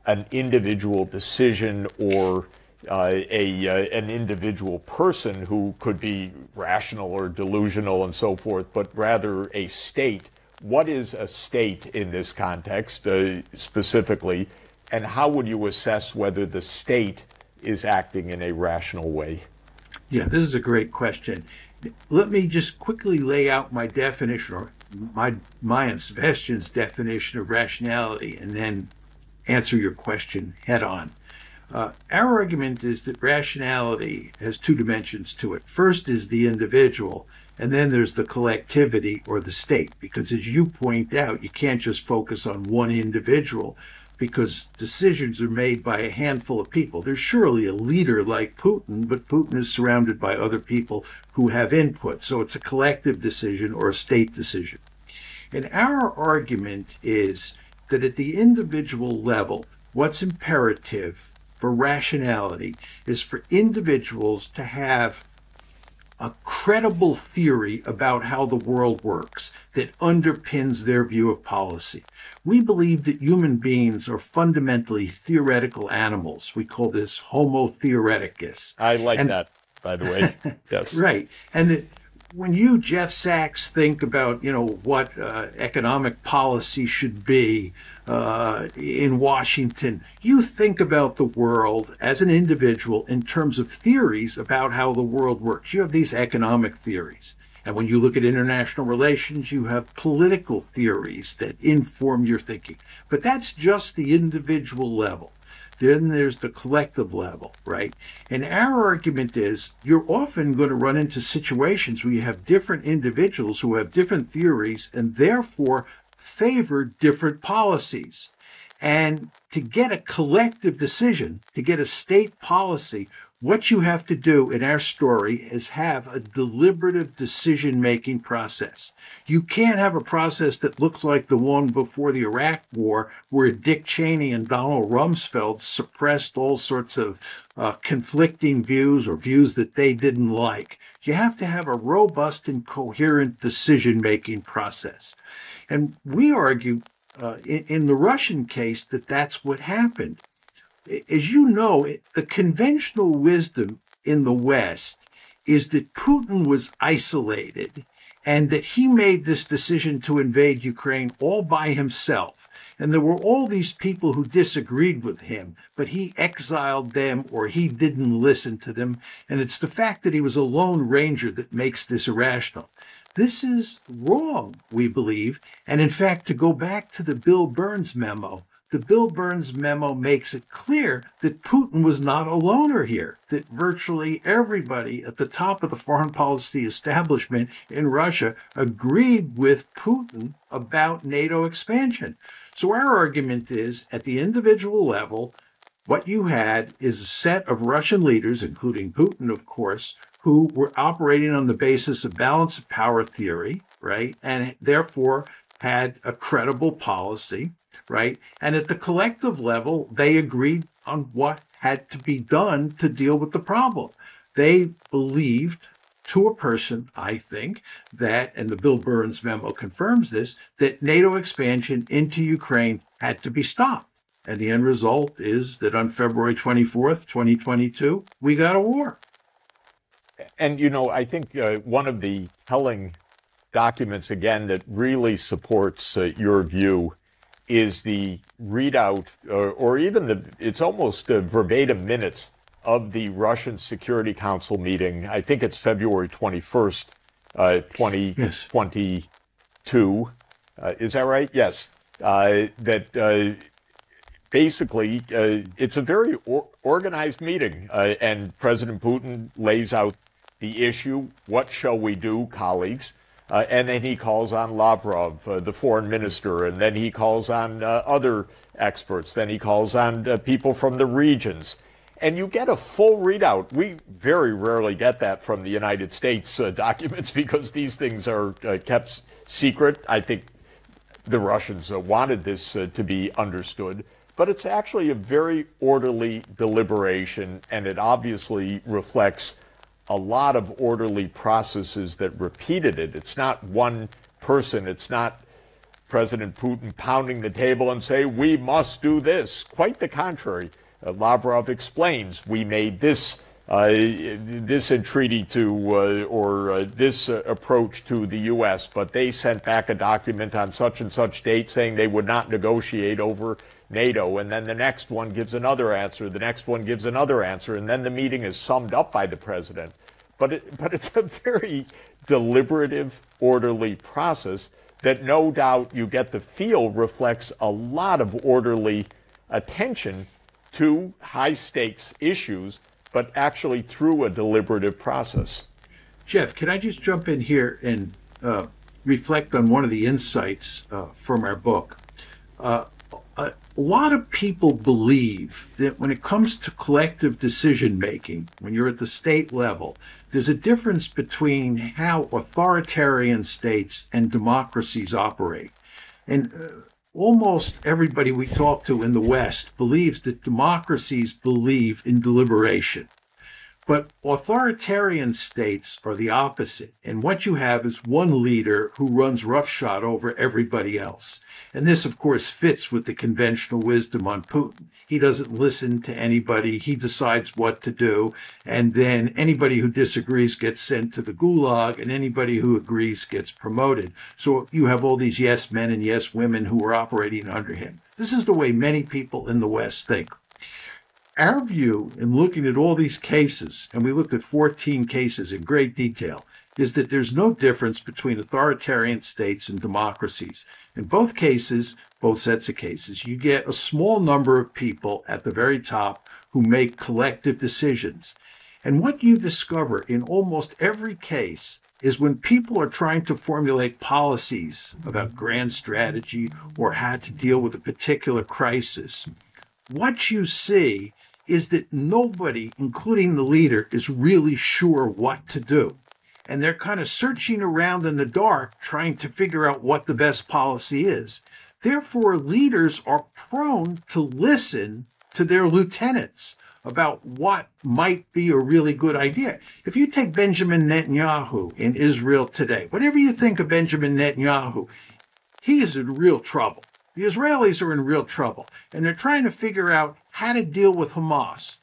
an individual decision or an individual person who could be rational or delusional and so forth, but rather a state. What is a state in this context specifically, and how would you assess whether the state is acting in a rational way? Yeah, this is a great question. Let me just quickly lay out my definition, or my and Sebastian's definition of rationality, and then answer your question head on. Our argument is that rationality has two dimensions to it. First is the individual, and then there's the collectivity or the state, because as you point out, you can't just focus on one individual because decisions are made by a handful of people. There's surely a leader like Putin, but Putin is surrounded by other people who have input. So it's a collective decision or a state decision. And our argument is that at the individual level, what's imperative for rationality is for individuals to have a credible theory about how the world works that underpins their view of policy. We believe that human beings are fundamentally theoretical animals. We call this Homo theoreticus. I like that, by the way. Yes. Right. And that when you, Jeff Sachs, think about, what economic policy should be in Washington, you think about the world as an individual in terms of theories about how the world works. You have these economic theories. And when you look at international relations, you have political theories that inform your thinking. But that's just the individual level. Then there's the collective level, right? And our argument is you're often going to run into situations where you have different individuals who have different theories and therefore favor different policies. And to get a collective decision, to get a state policy, what you have to do in our story is have a deliberative decision-making process. You can't have a process that looks like the one before the Iraq War, where Dick Cheney and Donald Rumsfeld suppressed all sorts of conflicting views or views that they didn't like. You have to have a robust and coherent decision-making process. And we argue in the Russian case that that's what happened. As you know, the conventional wisdom in the West is that Putin was isolated and that he made this decision to invade Ukraine all by himself. And there were all these people who disagreed with him, but he exiled them or he didn't listen to them. And it's the fact that he was a lone ranger that makes this irrational. This is wrong, we believe. And in fact, to go back to the Bill Burns memo, the Bill Burns memo makes it clear that Putin was not a loner here, that virtually everybody at the top of the foreign policy establishment in Russia agreed with Putin about NATO expansion. So our argument is, at the individual level, what you had is a set of Russian leaders, including Putin, of course, who were operating on the basis of balance of power theory, right? And therefore had a credible policy. Right. And at the collective level, they agreed on what had to be done to deal with the problem. They believed to a person, I think, that, and the Bill Burns memo confirms this, that NATO expansion into Ukraine had to be stopped. And the end result is that on February 24th, 2022, we got a war. And, I think one of the telling documents, again, that really supports your view is the readout or even it's almost verbatim minutes of the Russian Security Council meeting, I think it's February 21st, 2022. Is that right? Yes. That basically, it's a very organized meeting, and President Putin lays out the issue. What shall we do, colleagues? And then he calls on Lavrov, the foreign minister, and then he calls on other experts. Then he calls on people from the regions. And you get a full readout. We very rarely get that from the United States documents because these things are kept secret. I think the Russians wanted this to be understood. But it's actually a very orderly deliberation, and it obviously reflects a lot of orderly processes that repeated it. It's not one person. It's not President Putin pounding the table and say, we must do this. Quite the contrary. Lavrov explains, we made this entreaty to, this approach to the U.S., but they sent back a document on such and such date saying they would not negotiate over NATO, and then the next one gives another answer, the next one gives another answer, and then the meeting is summed up by the president. But it's a very deliberative, orderly process that no doubt you get the feel reflects a lot of orderly attention to high-stakes issues, but actually through a deliberative process. Jeff, can I just jump in here and reflect on one of the insights from our book? A lot of people believe that when it comes to collective decision-making, when you're at the state level, there's a difference between how authoritarian states and democracies operate. And almost everybody we talk to in the West believes that democracies believe in deliberation. But authoritarian states are the opposite. And what you have is one leader who runs roughshod over everybody else. And this, of course, fits with the conventional wisdom on Putin. He doesn't listen to anybody. He decides what to do. And then anybody who disagrees gets sent to the gulag, and anybody who agrees gets promoted. So you have all these yes men and yes women who are operating under him. This is the way many people in the West think. Our view in looking at all these cases, and we looked at 14 cases in great detail, is that there's no difference between authoritarian states and democracies. In both cases, both sets of cases, you get a small number of people at the very top who make collective decisions. And what you discover in almost every case is when people are trying to formulate policies about grand strategy or how to deal with a particular crisis, what you see is that nobody, including the leader, is really sure what to do. And they're kind of searching around in the dark, trying to figure out what the best policy is. Therefore, leaders are prone to listen to their lieutenants about what might be a really good idea. If you take Benjamin Netanyahu in Israel today, whatever you think of Benjamin Netanyahu, he is in real trouble. The Israelis are in real trouble, and they're trying to figure out how to deal with Hamas.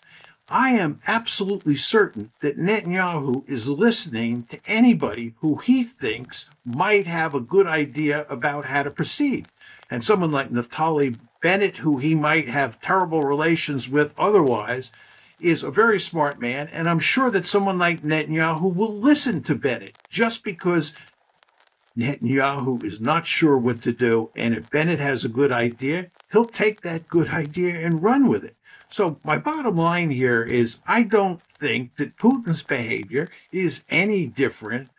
I am absolutely certain that Netanyahu is listening to anybody who he thinks might have a good idea about how to proceed. And someone like Naftali Bennett, who he might have terrible relations with otherwise, is a very smart man, and I'm sure that someone like Netanyahu will listen to Bennett just because Netanyahu is not sure what to do, and if Bennett has a good idea, he'll take that good idea and run with it. So my bottom line here is I don't think that Putin's behavior is any different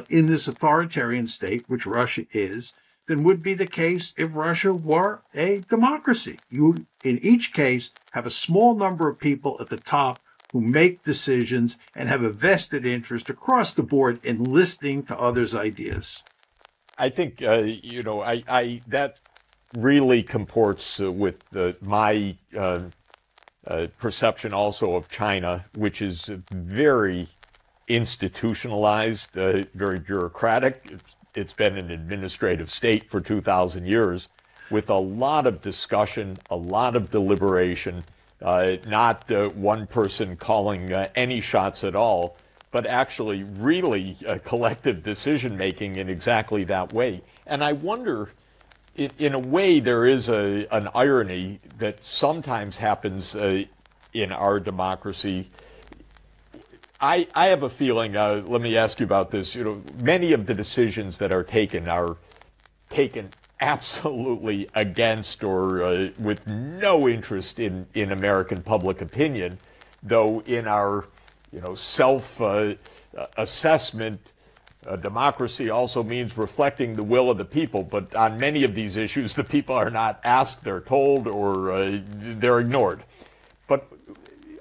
in this authoritarian state, which Russia is, than would be the case if Russia were a democracy. You, in each case, have a small number of people at the top who make decisions and have a vested interest across the board in listening to others' ideas. I think, that really comports with my perception also of China, which is very institutionalized, very bureaucratic. It's been an administrative state for 2,000 years with a lot of discussion, a lot of deliberation, not one person calling any shots at all, but actually really collective decision-making in exactly that way. And I wonder, in a way, there is an irony that sometimes happens in our democracy. I have a feeling, let me ask you about this, many of the decisions that are taken absolutely against or with no interest in American public opinion, though in our, self-assessment, democracy also means reflecting the will of the people. But on many of these issues, the people are not asked, they're told, or they're ignored. But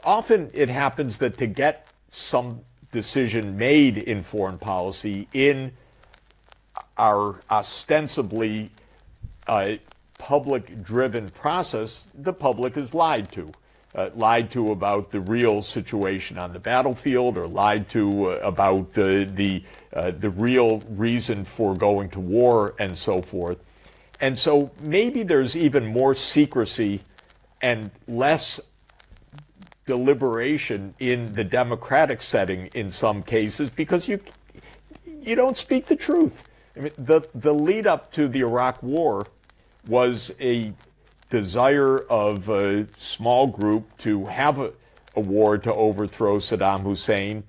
often it happens that to get some decision made in foreign policy in our ostensibly public-driven process, the public is lied to about the real situation on the battlefield, or lied to about the real reason for going to war, and so forth. And so maybe there's even more secrecy and less deliberation in the democratic setting in some cases, because you don't speak the truth. I mean, the lead up to the Iraq War was a desire of a small group to have a war to overthrow Saddam Hussein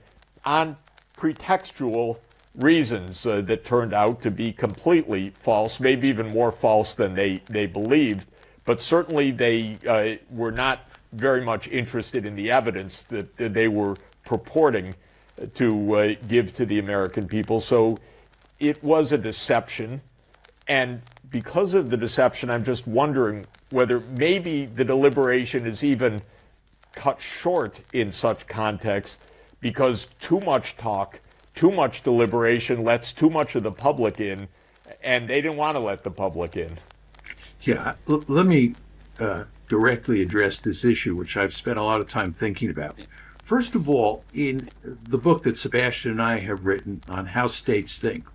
on pretextual reasons that turned out to be completely false, maybe even more false than they believed. But certainly they were not very much interested in the evidence that they were purporting to give to the American people. So it was a deception. And because of the deception, I'm just wondering whether maybe the deliberation is even cut short in such context, because too much talk, too much deliberation lets too much of the public in, and they didn't want to let the public in. Yeah, let me directly address this issue, which I've spent a lot of time thinking about. First of all, in the book that Sebastian and I have written on how states think,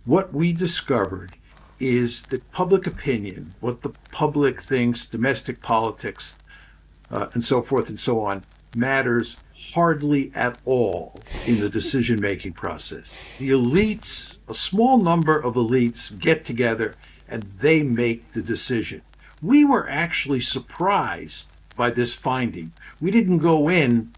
what we discovered is that public opinion, what the public thinks, domestic politics, and so forth and so on, matters hardly at all in the decision-making process. The elites, a small number of elites, get together and they make the decision. We were actually surprised by this finding. We didn't go in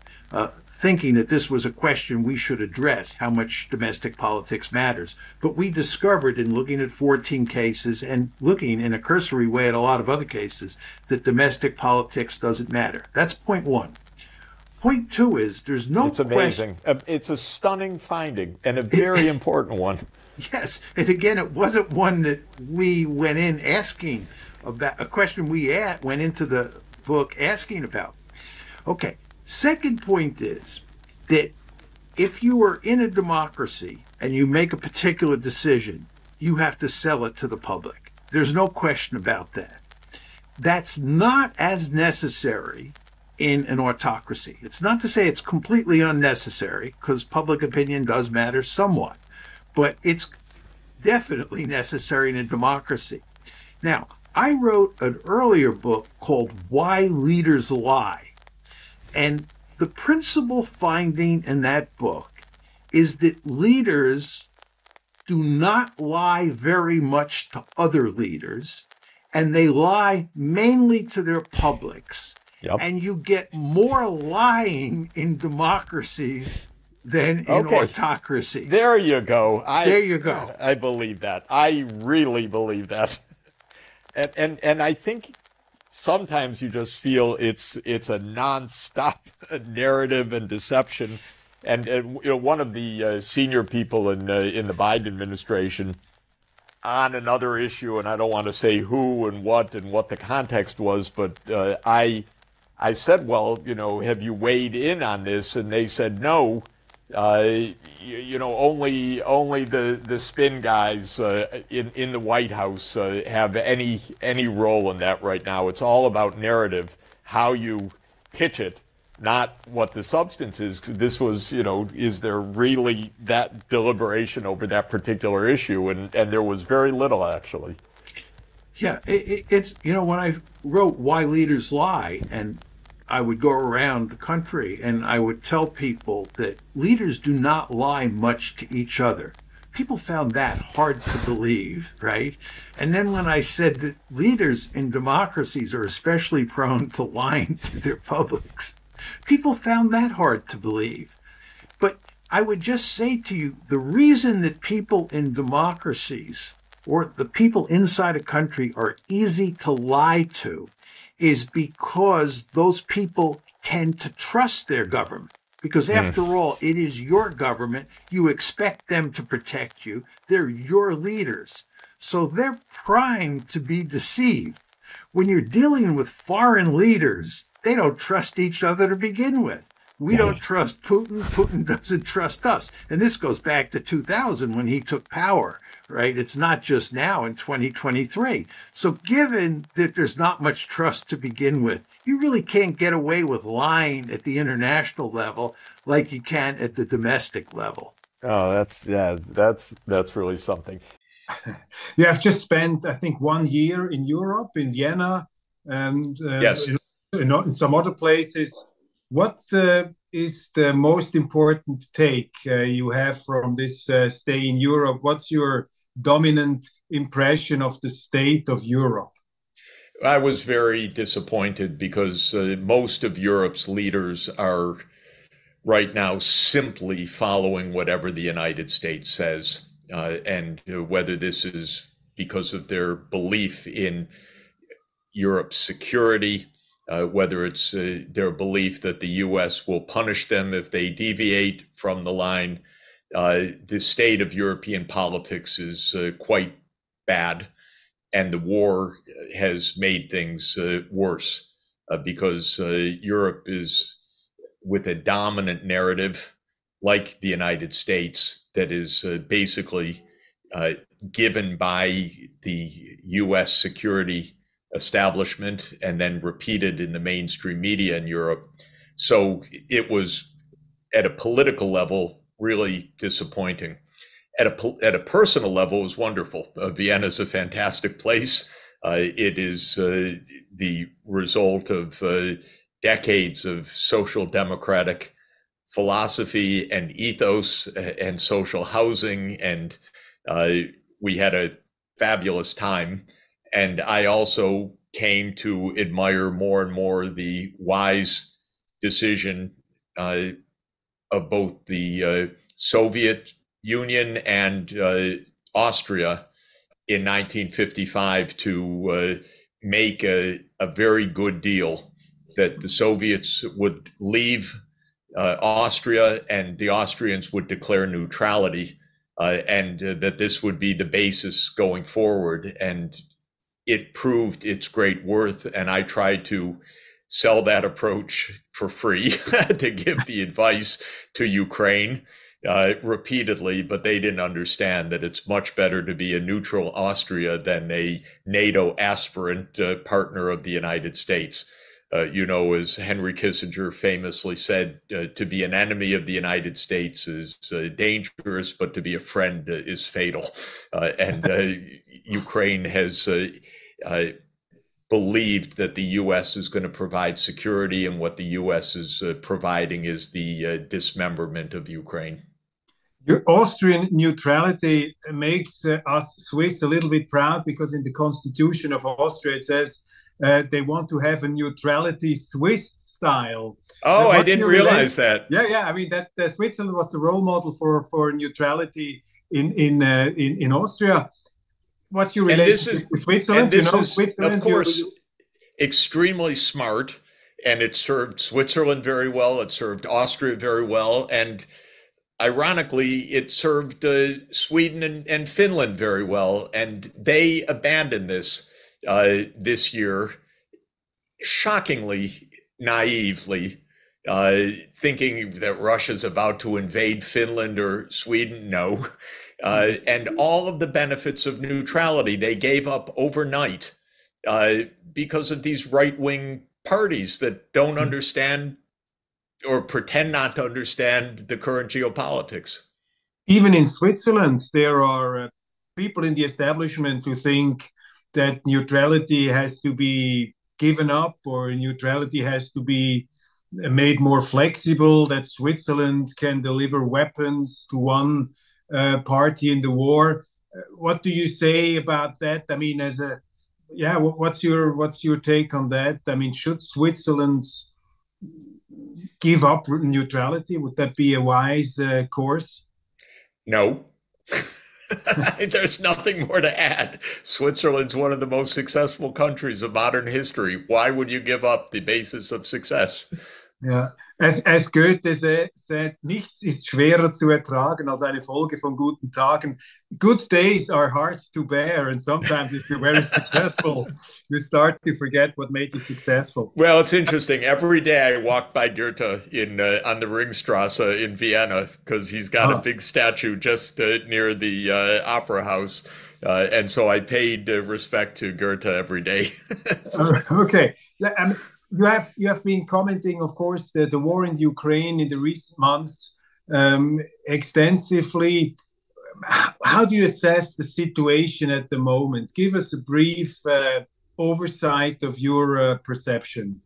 thinking that this was a question we should address, how much domestic politics matters. But we discovered in looking at 14 cases and looking in a cursory way at a lot of other cases that domestic politics doesn't matter. That's point one. Point two is there's no question. It's amazing. It's a stunning finding and a very important one. Yes. And again, it wasn't one that we went in asking about, a question we went into the book asking about. Okay. Second point is that if you are in a democracy and you make a particular decision, you have to sell it to the public. There's no question about that. That's not as necessary in an autocracy. It's not to say it's completely unnecessary, because public opinion does matter somewhat, but it's definitely necessary in a democracy. Now, I wrote an earlier book called Why Leaders Lie. And the principal finding in that book is that leaders do not lie very much to other leaders, and they lie mainly to their publics. Yep. And you get more lying in democracies than in autocracies. There you go. There you go. I believe that. I really believe that. And I think sometimes you just feel it's a nonstop narrative and deception. And one of the senior people in the Biden administration, on another issue, and I don't want to say who and what the context was, but I said, well, have you weighed in on this? And they said no. Only the spin guys in the White House have any role in that right now. It's all about narrative, how you pitch it, not what the substance is. This was, is there really that deliberation over that particular issue? And there was very little, actually. Yeah, it's, when I wrote Why Leaders Lie, and I would go around the country and I would tell people that leaders do not lie much to each other. People found that hard to believe, right? And then when I said that leaders in democracies are especially prone to lying to their publics, People found that hard to believe. But I would just say to you, the reason that people in democracies or the people inside a country are easy to lie to is because those people tend to trust their government. Because after all, it is your government. You expect them to protect you. They're your leaders. So they're primed to be deceived. When you're dealing with foreign leaders, they don't trust each other to begin with. We don't trust Putin. Putin doesn't trust us. And this goes back to 2000 when he took power, right? It's not just now in 2023. So given that there's not much trust to begin with, you really can't get away with lying at the international level like you can at the domestic level. Oh, that's really something. You have just spent, I think, 1 year in Europe, in Vienna, and Yes. in some other places. What is the most important take you have from this stay in Europe? What's your dominant impression of the state of Europe? I was very disappointed because most of Europe's leaders are right now simply following whatever the United States says. And whether this is because of their belief in Europe's security, whether it's their belief that the US will punish them if they deviate from the line. The state of European politics is quite bad, and the war has made things worse because Europe is with a dominant narrative like the United States that is basically given by the US security establishment and then repeated in the mainstream media in Europe. So it was, at a political level, really disappointing. At a personal level, it was wonderful. Vienna is a fantastic place. It is the result of decades of social democratic philosophy and ethos and social housing, and we had a fabulous time. And I also came to admire more and more the wise decision of both the Soviet Union and Austria in 1955 to make a very good deal that the Soviets would leave Austria and the Austrians would declare neutrality, and that this would be the basis going forward. And it proved its great worth, and I tried to sell that approach for free to give the advice to Ukraine repeatedly, but they didn't understand that it's much better to be a neutral Austria than a NATO aspirant partner of the United States. As Henry Kissinger famously said, to be an enemy of the United States is dangerous, but to be a friend is fatal. And Ukraine has believed that the U.S. is going to provide security, and what the U.S. is providing is the dismemberment of Ukraine. Your Austrian neutrality makes us Swiss a little bit proud, because in the Constitution of Austria it says they want to have a neutrality Swiss style. Oh, I didn't realize that. Yeah. I mean, that Switzerland was the role model for neutrality in Austria. What's your relationship with Switzerland? And this is, Switzerland, of course, extremely smart, and it served Switzerland very well. It served Austria very well, and ironically, it served Sweden and Finland very well. And they abandoned this this year, shockingly naively, thinking that Russia's about to invade Finland or Sweden. No. And all of the benefits of neutrality they gave up overnight because of these right-wing parties that don't understand or pretend not to understand the current geopolitics. Even in Switzerland, there are people in the establishment who think that neutrality has to be given up, or neutrality has to be made more flexible, that Switzerland can deliver weapons to one party in the war. What do you say about that? I mean, what's your take on that? I mean, should Switzerland give up neutrality? Would that be a wise course? No. There's nothing more to add. Switzerland's one of the most successful countries of modern history. Why would you give up the basis of success? Ja, as Goethe said, nichts ist schwerer zu ertragen als eine Folge von guten Tagen. Good days are hard to bear, and sometimes if you're very successful, you start to forget what made you successful. Well, it's interesting. Every day I walk by Goethe in on the Ringstrasse in Vienna because he's got a big statue just near the opera house, and so I paid respect to Goethe every day. Okay. You have been commenting, of course, the war in Ukraine in the recent months extensively. How do you assess the situation at the moment? Give us a brief oversight of your perception.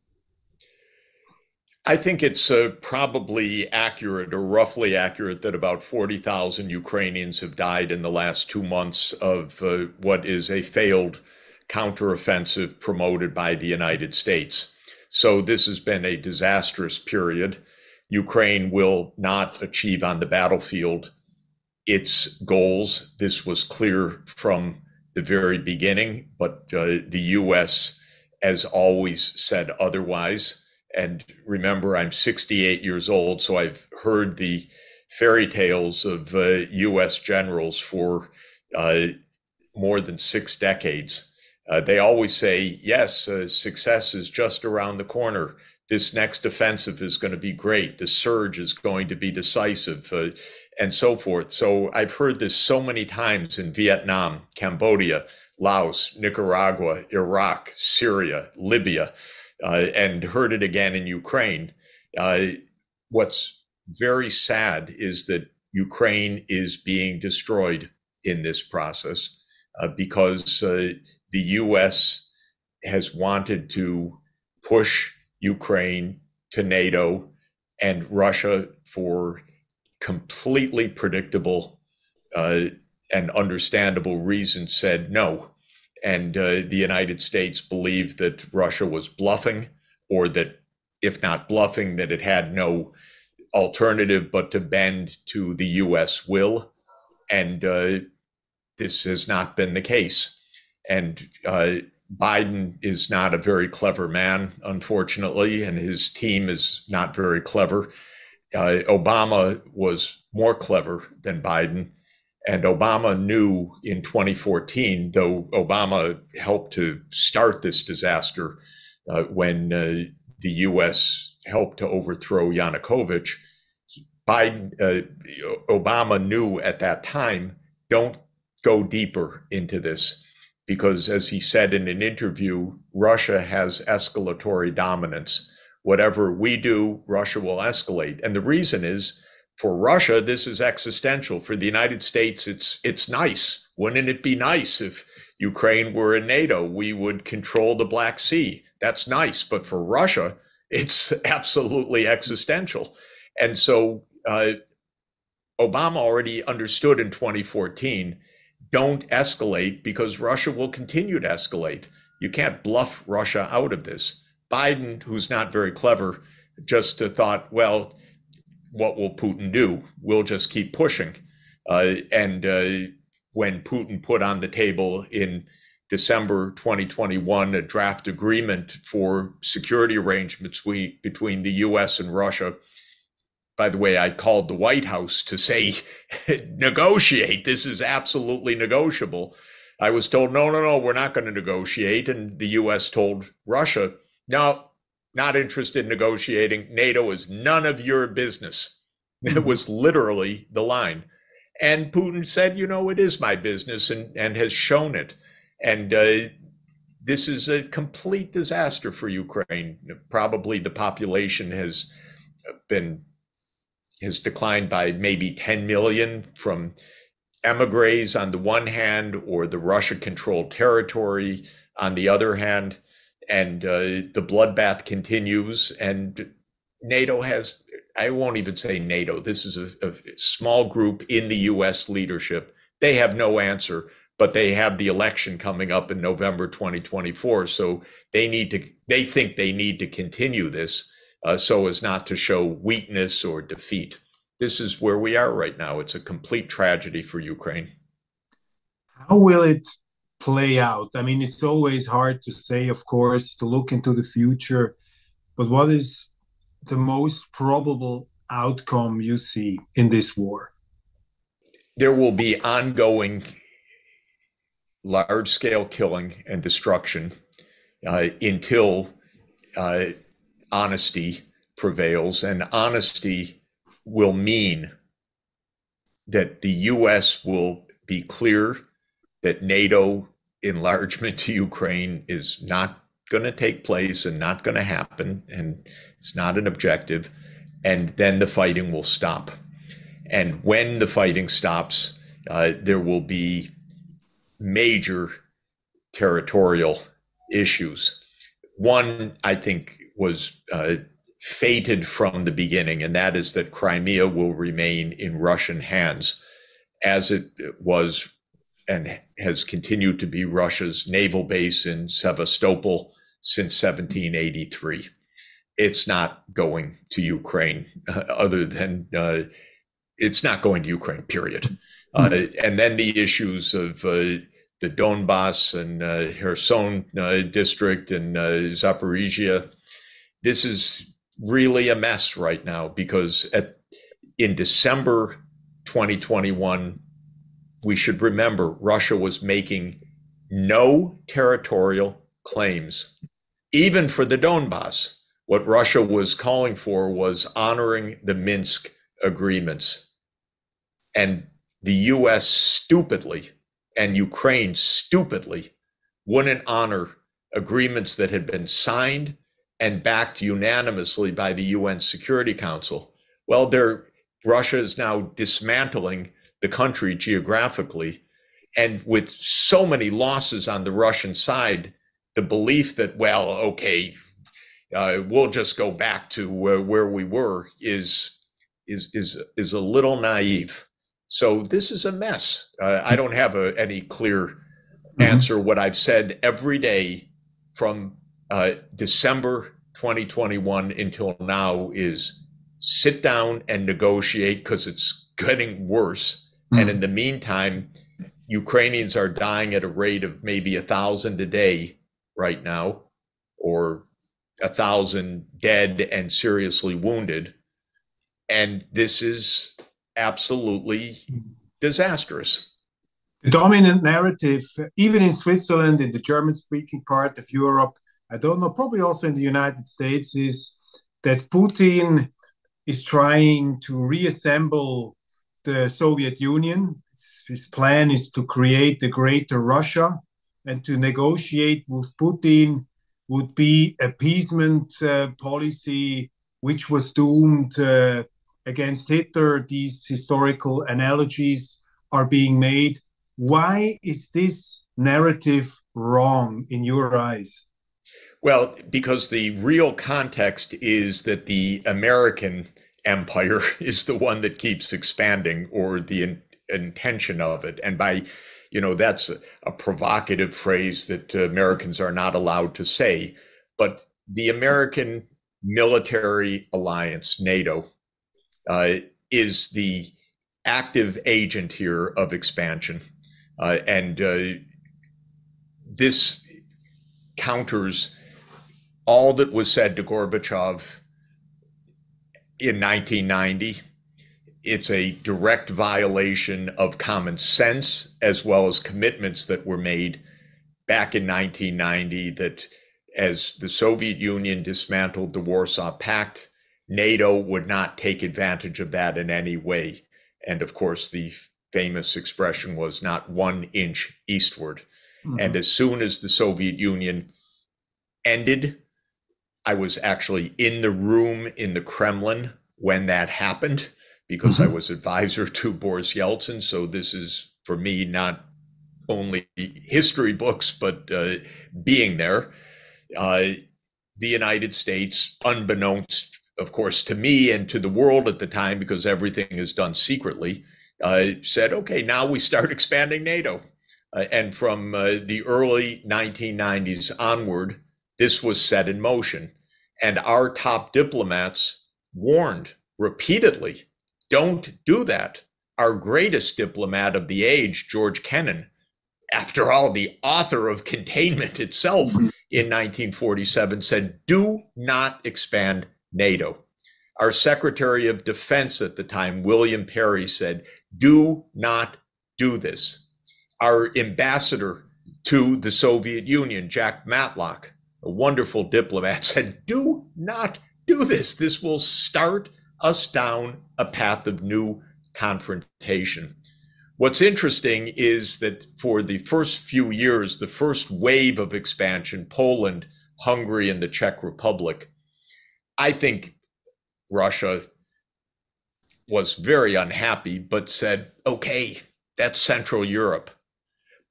I think it's probably accurate or roughly accurate that about 40,000 Ukrainians have died in the last 2 months of what is a failed counteroffensive promoted by the United States. So this has been a disastrous period. Ukraine will not achieve on the battlefield its goals. This was clear from the very beginning, but the US has always said otherwise. And remember, I'm 68 years old, so I've heard the fairy tales of US generals for more than 6 decades. They always say, yes, success is just around the corner. This next offensive is going to be great. The surge is going to be decisive, and so forth. So I've heard this so many times in Vietnam, Cambodia, Laos, Nicaragua, Iraq, Syria, Libya, and heard it again in Ukraine. What's very sad is that Ukraine is being destroyed in this process because the US has wanted to push Ukraine to Nato, and Russia, for completely predictable and understandable reasons, said no. And the United States believed that Russia was bluffing, or that if not bluffing, that it had no alternative but to bend to the US will. And this has not been the case. And Biden is not a very clever man, unfortunately, and his team is not very clever. Obama was more clever than Biden. And Obama knew in 2014, though Obama helped to start this disaster when the US helped to overthrow Yanukovych, Obama knew at that time, don't go deeper into this. Because as he said in an interview, Russia has escalatory dominance. Whatever we do, Russia will escalate. And the reason is, for Russia, this is existential. For the United States, it's nice. Wouldn't it be nice if Ukraine were in NATO? We would control the Black Sea. That's nice. But for Russia, it's absolutely existential. And so Obama already understood in 2014, don't escalate because Russia will continue to escalate. You can't bluff Russia out of this. Biden, who's not very clever, just thought, well, what will Putin do? We'll just keep pushing. And when Putin put on the table in December 2021 a draft agreement for security arrangements between the US and Russia, by the way, I called the White House to say, negotiate. This is absolutely negotiable. I was told, no, we're not going to negotiate. And the US told Russia, no, not interested in negotiating. NATO is none of your business. It was literally the line. And Putin said, it is my business, and has shown it. And this is a complete disaster for Ukraine. Probably the population has declined by maybe 10 million from emigres on the one hand, or the Russia-controlled territory on the other hand. And the bloodbath continues. And NATO has, I won't even say NATO, this is a small group in the US leadership. They have no answer, but they have the election coming up in November 2024. So they think they need to continue this so as not to show weakness or defeat. This is where we are right now. It's a complete tragedy for Ukraine. How will it play out? I mean, it's always hard to say, of course, to look into the future, but what is the most probable outcome you see in this war? There will be ongoing large-scale killing and destruction until honesty prevails, and honesty will mean that the U.S. will be clear that NATO enlargement to Ukraine is not going to take place and not going to happen, and it's not an objective, and then the fighting will stop. And when the fighting stops, there will be major territorial issues. One, I think, was fated from the beginning, and that is that Crimea will remain in Russian hands, as it was and has continued to be Russia's naval base in Sevastopol since 1783. It's not going to Ukraine, other than it's not going to Ukraine, period. And then the issues of the Donbass and Kherson district and Zaporizhia. This is really a mess right now, because in December 2021, we should remember Russia was making no territorial claims, even for the Donbass. What Russia was calling for was honoring the Minsk agreements. And the US stupidly and Ukraine stupidly wouldn't honor agreements that had been signed and backed unanimously by the UN Security Council. Well, Russia is now dismantling the country geographically, and with so many losses on the Russian side, the belief that, well, okay, we'll just go back to where we were is a little naive. So this is a mess. I don't have any clear answer. What I've said every day from December 2021 until now is sit down and negotiate, because it's getting worse. And in the meantime, Ukrainians are dying at a rate of maybe 1,000 a day right now, or 1,000 dead and seriously wounded. And this is absolutely disastrous. The dominant narrative, even in Switzerland, in the German-speaking part of Europe, I don't know, probably also in the United States, is that Putin is trying to reassemble the Soviet Union. His plan is to create a greater Russia, and to negotiate with Putin would be appeasement policy, which was doomed against Hitler. These historical analogies are being made. Why is this narrative wrong in your eyes? Well, because the real context is that the American empire is the one that keeps expanding, or the intention of it. And by, that's a provocative phrase that Americans are not allowed to say. But the American military alliance, NATO, is the active agent here of expansion. And this counters all that was said to Gorbachev in 1990. It's a direct violation of common sense, as well as commitments that were made back in 1990, that as the Soviet Union dismantled the Warsaw Pact, NATO would not take advantage of that in any way. And of course, the famous expression was not 1 inch eastward. And as soon as the Soviet Union ended, I was actually in the room in the Kremlin when that happened, because I was advisor to Boris Yeltsin. So this is, for me, not only history books, but being there. The United States, unbeknownst, of course, to me and to the world at the time, because everything is done secretly, said, okay, now we start expanding NATO. And from the early 1990s onward, this was set in motion. And our top diplomats warned repeatedly, don't do that. Our greatest diplomat of the age, George Kennan, after all, the author of Containment itself in 1947, said, do not expand NATO. Our Secretary of Defense at the time, William Perry, said, do not do this. Our ambassador to the Soviet Union, Jack Matlock, a wonderful diplomat, said, do not do this. This will start us down a path of new confrontation. What's interesting is that for the first few years, the first wave of expansion, Poland, Hungary, and the Czech Republic, I think Russia was very unhappy, but said, okay, that's Central Europe.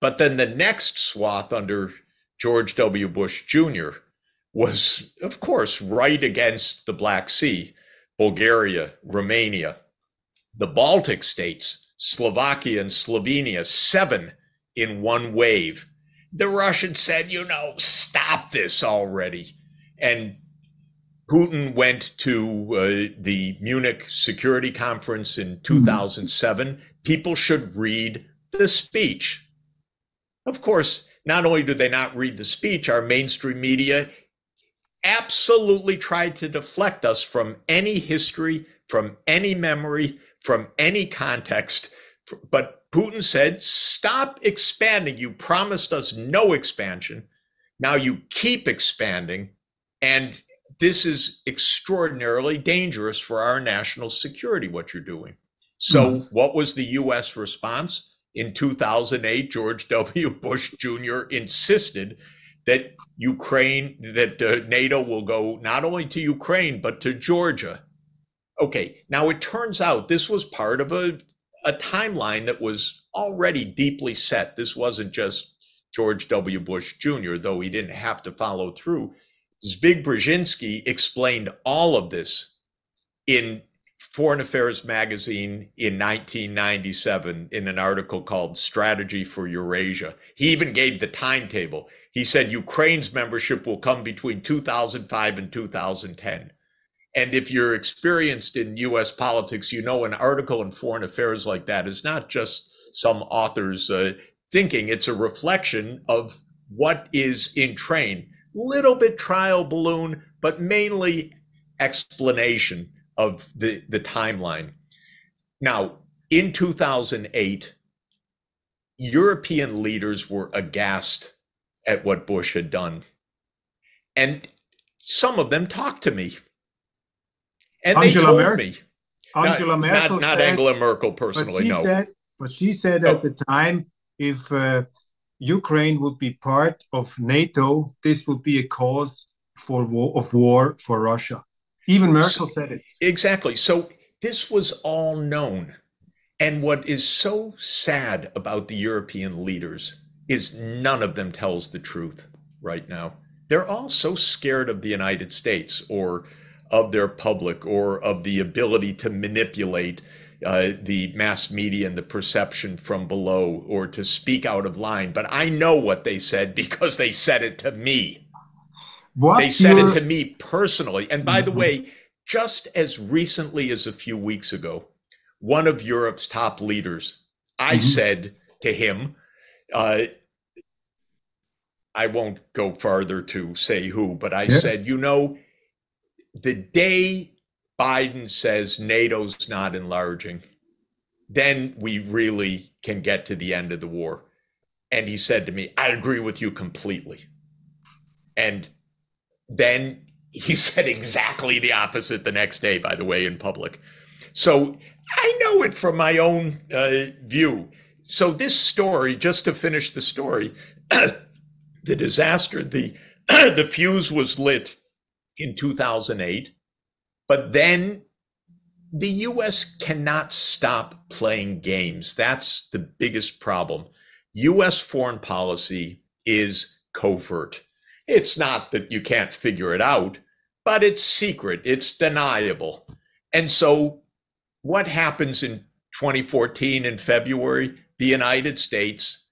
But then the next swath under George W. Bush Jr. was, of course, right against the Black Sea, Bulgaria, Romania, the Baltic states, Slovakia and Slovenia, 7 in one wave. The Russians said, stop this already. And Putin went to the Munich Security Conference in 2007. People should read the speech. Of course, not only do they not read the speech, our mainstream media absolutely tried to deflect us from any history, from any memory, from any context. But Putin said, stop expanding. You promised us no expansion. Now you keep expanding. And this is extraordinarily dangerous for our national security, what you're doing. So what was the U.S. response? In 2008, George W. Bush Jr. insisted that NATO will go not only to Ukraine, but to Georgia. Okay, now it turns out this was part of a timeline that was already deeply set. This wasn't just George W. Bush Jr., though he didn't have to follow through. Zbig Brzezinski explained all of this in Foreign Affairs magazine in 1997 in an article called Strategy for Eurasia. He even gave the timetable. He said Ukraine's membership will come between 2005 and 2010. And if you're experienced in US politics, an article in Foreign Affairs like that is not just some author's thinking, it's a reflection of what is in train. Little bit trial balloon, but mainly explanation of the timeline. Now, in 2008, European leaders were aghast at what Bush had done. And some of them talked to me. And they told me. Angela Merkel not said, Angela Merkel personally, no. But she said at the time, if Ukraine would be part of NATO, this would be a cause for war for Russia. Even Merkel said it. Exactly. So this was all known. And what is so sad about the European leaders is none of them tells the truth right now. They're all so scared of the United States or of their public or of the ability to manipulate the mass media and the perception from below or to speak out of line. But I know what they said because they said it to me. They said it to me personally. And by the way, just as recently as a few weeks ago, one of Europe's top leaders, I said to him, I won't go farther to say who, but I said, the day Biden says NATO's not enlarging, then we really can get to the end of the war. And he said to me, I agree with you completely. And then he said exactly the opposite the next day, by the way, in public. So I know it from my own view. So this story, just to finish the story, the disaster, the fuse was lit in 2008, but then the U.S. cannot stop playing games. That's the biggest problem. U.S. foreign policy is covert. It's not that you can't figure it out, but it's secret, it's deniable. And so what happens in 2014 in February? The United States,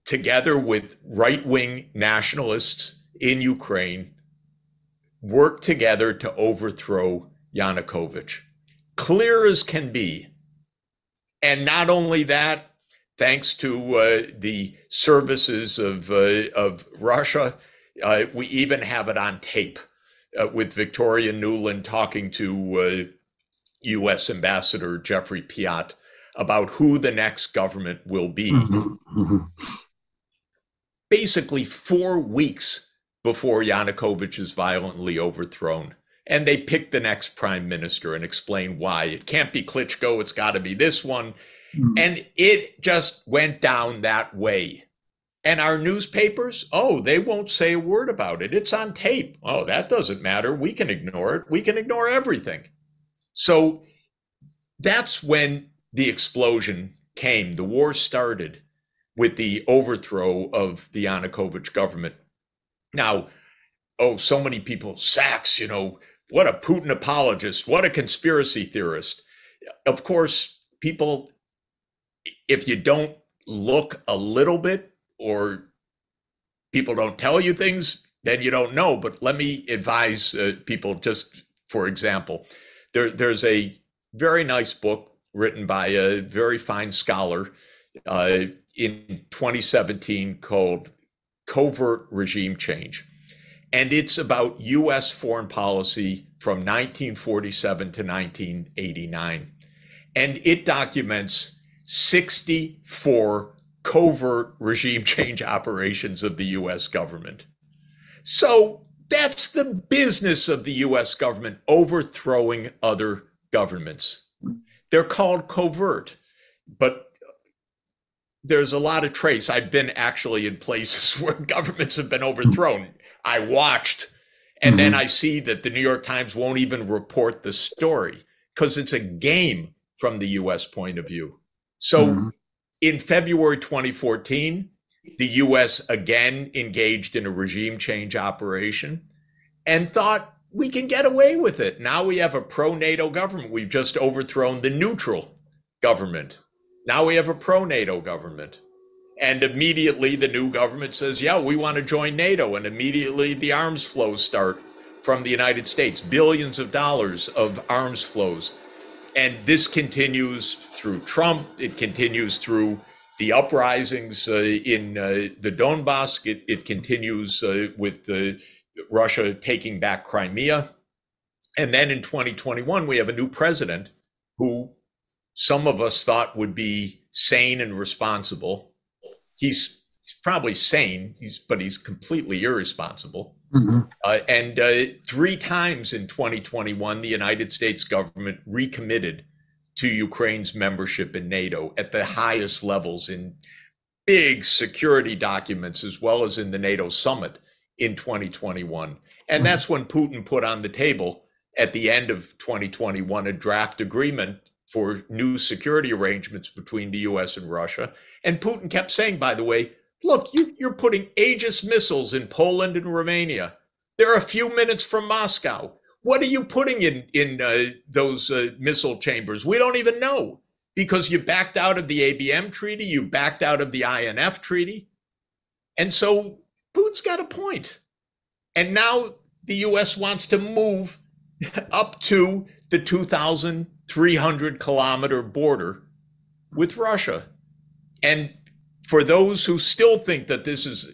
together with right-wing nationalists in Ukraine, worked together to overthrow Yanukovych. Clear as can be. And not only that, thanks to the services of Russia, we even have it on tape with Victoria Nuland talking to U.S. Ambassador Jeffrey Piat about who the next government will be. Basically 4 weeks before Yanukovych is violently overthrown. And they pick the next prime minister and explain why. It can't be Klitschko, it's got to be this one. And it just went down that way. And our newspapers, oh, they won't say a word about it. It's on tape. Oh, that doesn't matter. We can ignore it. We can ignore everything. So that's when the explosion came. The war started with the overthrow of the Yanukovych government. Now, oh, so many people, Sachs, what a Putin apologist, what a conspiracy theorist. Of course, people, if you don't look a little bit or people don't tell you things, then you don't know. But let me advise people, just for example, there's a very nice book written by a very fine scholar in 2017 called Covert Regime Change. And it's about US foreign policy from 1947 to 1989. And it documents 64 covert regime change operations of the US government. So that's the business of the US government, overthrowing other governments. They're called covert, but there's a lot of trace. I've been actually in places where governments have been overthrown. I watched, and then I see that the New York Times won't even report the story because it's a game from the US point of view. So in February 2014, the US again engaged in a regime change operation and thought we can get away with it. Now we have a pro-NATO government. We've just overthrown the neutral government. Now we have a pro-NATO government. And immediately the new government says, yeah, we want to join NATO. And immediately the arms flows start from the United States, billions of dollars of arms flows. And this continues through Trump. It continues through the uprisings in the Donbass. It continues with Russia taking back Crimea. And then in 2021, we have a new president who some of us thought would be sane and responsible. He's probably sane, but he's completely irresponsible. And 3 times in 2021, the United States government recommitted to Ukraine's membership in NATO at the highest levels in big security documents, as well as in the NATO summit in 2021. And that's when Putin put on the table at the end of 2021 a draft agreement for new security arrangements between the US and Russia. And Putin kept saying, by the way, look, you're putting Aegis missiles in Poland and Romania. They're a few minutes from Moscow. What are you putting in those missile chambers? We don't even know, because you backed out of the ABM treaty, you backed out of the INF treaty. And so Putin's got a point. And now the US wants to move up to the 2,300 kilometer border with Russia. And for those who still think that this is,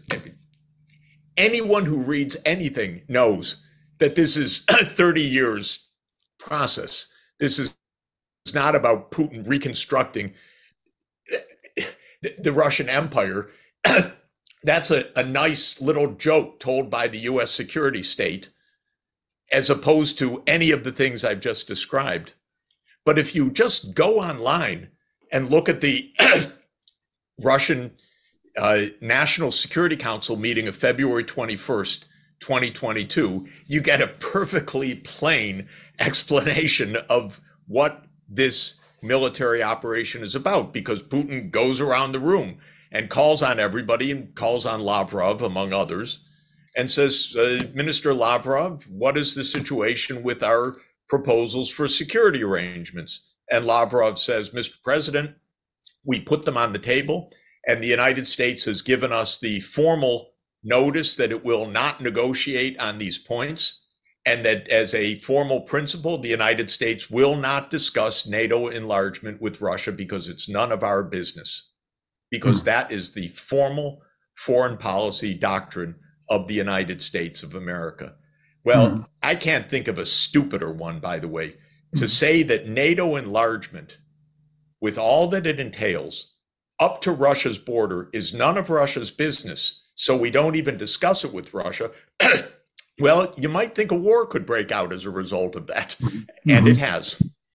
anyone who reads anything knows that this is a 30 years process. This is not about Putin reconstructing the Russian empire. That's a nice little joke told by the US security state, as opposed to any of the things I've just described. But if you just go online and look at the Russian National Security Council meeting of February 21st, 2022, you get a perfectly plain explanation of what this military operation is about, because Putin goes around the room and calls on everybody and calls on Lavrov, among others, and says, Minister Lavrov, what is the situation with our proposals for security arrangements? And Lavrov says, Mr. President, we put them on the table, and the United States has given us the formal notice that it will not negotiate on these points. and that as a formal principle, the United States will not discuss NATO enlargement with Russia because it's none of our business, because that is the formal foreign policy doctrine of the United States of America. Well, I can't think of a stupider one, by the way, to say that NATO enlargement, with all that it entails, up to Russia's border is none of Russia's business, so we don't even discuss it with Russia. Well, you might think a war could break out as a result of that, and it has.